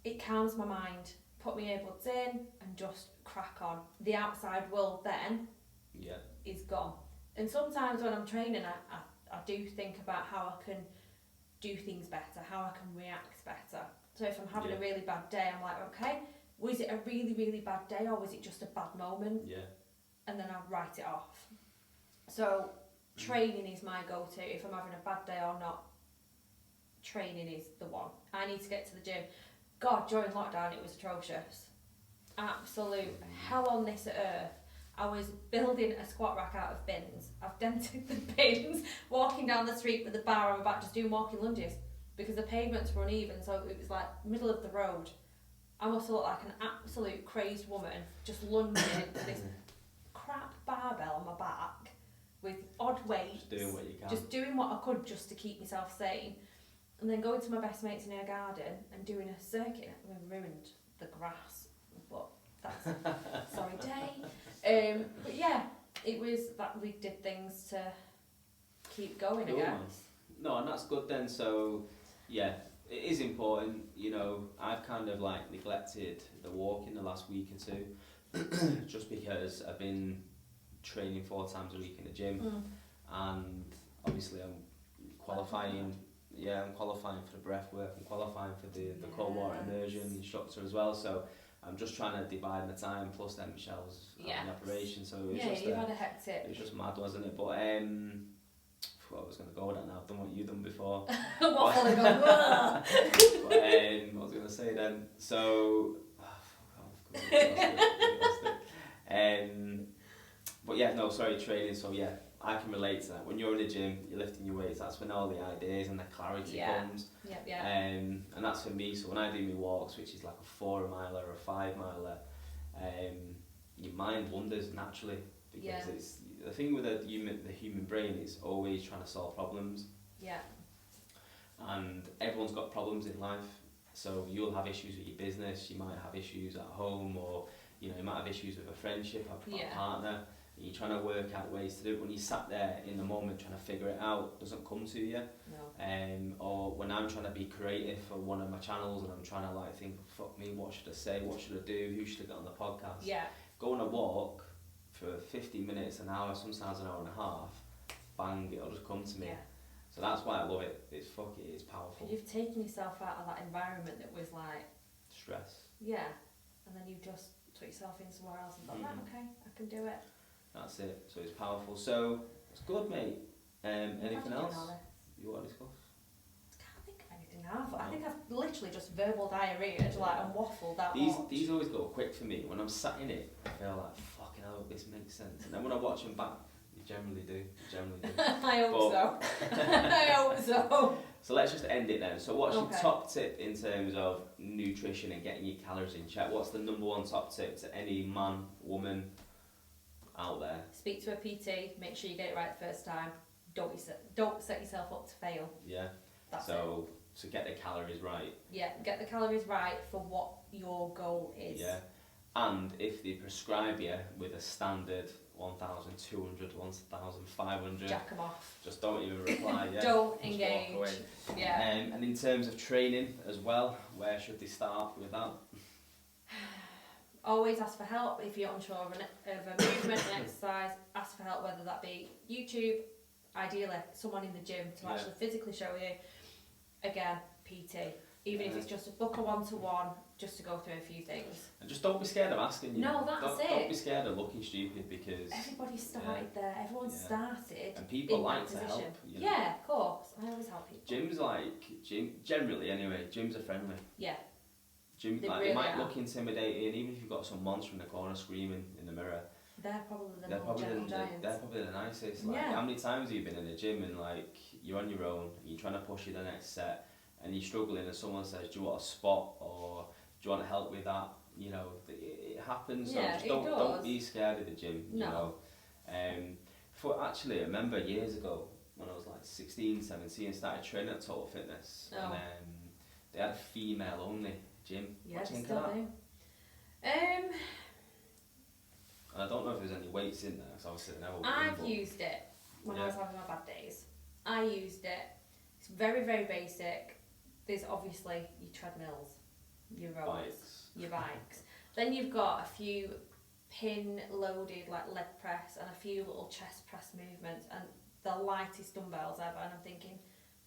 it calms my mind, put my earbuds in and just crack on. The outside world then is gone. And sometimes when I'm training, I do think about how I can do things better, how I can react better. So if I'm having a really bad day, I'm like, okay, was it a really, really bad day or was it just a bad moment? Yeah. And then I'll write it off. So training is my go-to. If I'm having a bad day or not, training is the one. I need to get to the gym. God, during lockdown it was atrocious. Absolute hell on this earth. I was building a squat rack out of bins. I've dented the bins, walking down the street with a bar on my back, just doing walking lunges because the pavements were uneven, so it was like middle of the road. I must have looked like an absolute crazed woman, just lunging with this crap barbell on my back with odd weights. Just doing what you can. Just doing what I could just to keep myself sane. And then going to my best mates in her garden and doing a circuit. We ruined the grass, but that's a sorry day. But yeah, it was that we did things to keep going, cool, I guess. Man. No, and that's good then. So, yeah, it is important. You know, I've kind of like neglected the walking the last week or two just because I've been training 4 times a week in the gym, and obviously I'm qualifying. Yeah, I'm qualifying for the breath work. I'm qualifying for the cold water immersion instructor as well. So I'm just trying to divide my time. Plus, then Michelle's having the operation. So it was just you've had a hectic. It was just mad, wasn't it? But I was going to go with that now. I've done what you've done before. Waffle and go. But what was I going to say then? So, but yeah, no, sorry, training. So yeah, I can relate to that. When you're in the gym, you're lifting your weights. That's when all the ideas and the clarity comes. And that's for me. So when I do my walks, which is like a 4 miler or a 5 miler, your mind wanders naturally because it's the thing with the human brain is always trying to solve problems. Yeah. And everyone's got problems in life. So you'll have issues with your business. You might have issues at home, or you might have issues with a friendship, a partner. You're trying to work out ways to do it. When you sat there in the moment trying to figure it out, it doesn't come to you. No. Or when I'm trying to be creative for one of my channels and I'm trying to like think, fuck me, what should I say? What should I do? Who should I get on the podcast? Yeah. Go on a walk for 50 minutes, an hour, sometimes an hour and a half. Bang, it'll just come to me. Yeah. So that's why I love it. It's powerful. You've taken yourself out of that environment that was like stress. Yeah. And then you just took yourself in somewhere else and thought, right, okay, I can do it. That's it. So it's powerful. So it's good, mate. Anything else you want to discuss? I can't think of anything now. I think I've literally just verbal diarrhea and waffled that These always go quick for me. When I'm sat in it, I feel like, fucking hell, this makes sense. And then when I watch them back, you generally do. I hope so. I hope so. So let's just end it then. So what's your top tip in terms of nutrition and getting your calories in check? What's the number 1 top tip to any man, woman out there? Speak to a PT, make sure you get it right the first time. Don't set yourself up to fail. Yeah. That's so get the calories right. Yeah, get the calories right for what your goal is. Yeah. And if they prescribe you with a standard 1,200, 1,500, jack them off. Just don't even reply. Yeah. Don't engage. Yeah. And in terms of training as well, where should they start with that? Always ask for help if you're unsure of a movement and exercise. Ask for help, whether that be YouTube, ideally someone in the gym to actually physically show you. Again, PT. Even if it's just a book a one-to-one, just to go through a few things. And just don't be scared of asking. No, that's it. Don't be scared of looking stupid, because everybody started there. Everyone started. And people like to help. Yeah, of course. I always help people. Generally anyway, gyms are friendly. Yeah. Gym, they might look intimidating, even if you've got some monster in the corner screaming in the mirror. They're probably giants. They're probably the nicest. Like, how many times have you been in a gym and like you're on your own, and you're trying to push you the next set, and you're struggling, and someone says, "Do you want a spot?" or "Do you want help with that?" You know, it happens. So just don't be scared of the gym. No. You know, I remember years ago when I was like 16, 17, started training at Total Fitness, and they had a female only gym. Yeah, what do you think still of that? do. And I don't know if there's any weights in there, because obviously I've used it when I was having my bad days. I used it. It's very, very basic. There's obviously your treadmills, your rows, your bikes. Then you've got a few pin-loaded like leg press and a few little chest press movements, and the lightest dumbbells ever. And I'm thinking,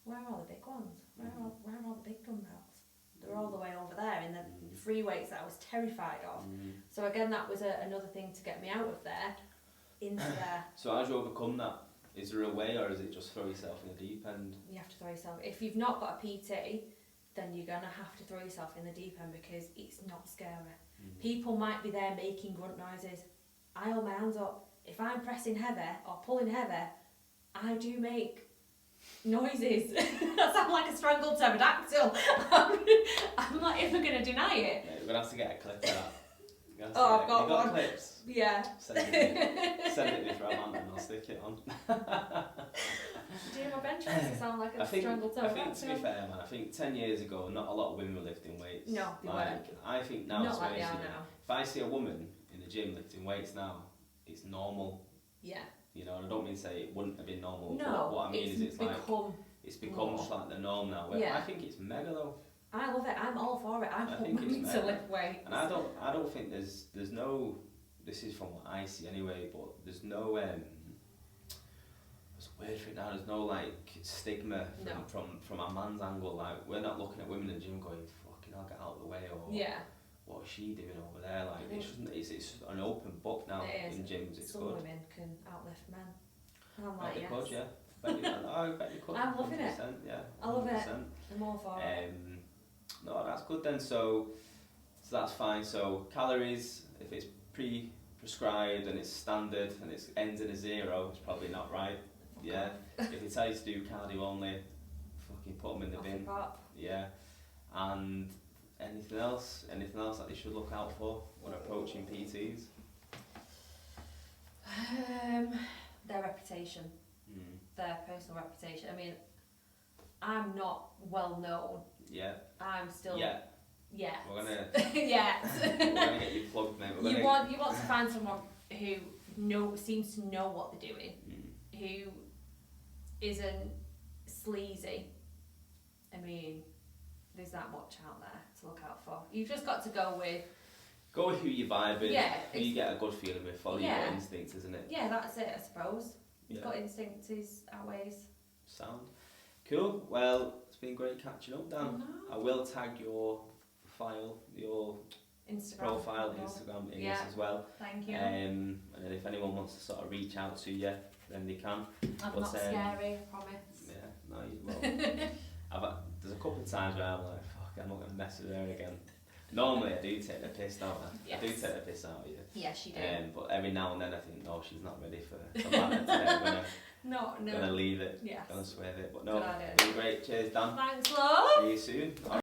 where are the big ones? Where are the big dumbbells? They're all the way over there in the free weights that I was terrified of. So again, that was another thing to get me out of there, into there. So how do you overcome that? Is there a way, or is it just throw yourself in the deep end? You have to throw yourself. If you've not got a PT, then you're going to have to throw yourself in the deep end because it's not scary. People might be there making grunt noises. I hold my hands up. If I'm pressing heavy or pulling heavy, I do make noises. I sound like a strangled pterodactyl. I'm not even going to deny it. Yeah, we're going to have to get a clip of that. Oh, I've got you got one. clips? Yeah. Send it me for a month and I'll stick it on. Do my bench press to sound like a strangled pterodactyl? I think, to be fair, man, I think 10 years ago, not a lot of women were lifting weights. No, they weren't. I think now, not like they are now. If I see a woman in the gym lifting weights now, it's normal. Yeah. You know, and I don't mean to say it wouldn't have been normal. No, but what I mean is it's become more. just like the norm now. Yeah. I think it's mega though. I love it. I'm all for it. I want women to lift weights. And I don't think there's no. This is from what I see anyway, but there's no. It's a weird thing now. There's no like stigma from a man's angle. Like we're not looking at women in the gym going, "Fucking, I'll get out of the way," or what's she doing over there? Like it's an open book now in gyms. It's some good. women can outlift men. And I'm like, yes. yes. Could, yeah. I bet you could. I'm loving it. Yeah. I love it. I'm all for it. No, that's good then. So that's fine. So calories, if it's prescribed and it's standard and it ends in a 0, it's probably not right. Yeah. If they tell you to do cardio only, fucking put them in the bin. Yeah. And anything else that they should look out for when approaching PTs? Their reputation. Their personal reputation. I mean, I'm not well known. Yeah. I'm still. Yeah. Yeah. We're gonna. Yeah. We're gonna get you plugged, mate. You want to find someone who seems to know what they're doing, who isn't sleazy. I mean, there's that much out there to look out for. You've just got to go with who you vibe with, who you get a good feeling with, follow your instincts, isn't it? Yeah, that's it, I suppose. You've got instincts outweighs. Sound. Cool. Well, it's been great catching up, Dan. I will tag your file, your Instagram profile, Instagram in this as well. Thank you. And then if anyone wants to sort of reach out to you, then they can. I'm not scary, I promise. Yeah, no, you won't. There's a couple of times where I'm like, fuck, I'm not going to mess with her again. Normally I do take the piss, don't I? Yes. I do take the piss out of you. Yes, you do. But every now and then I think, no, she's not ready for banter today. I'm gonna leave it. Yes. Gonna swerve it. But no, it's been great. Cheers, Dan. Thanks, love. See you soon.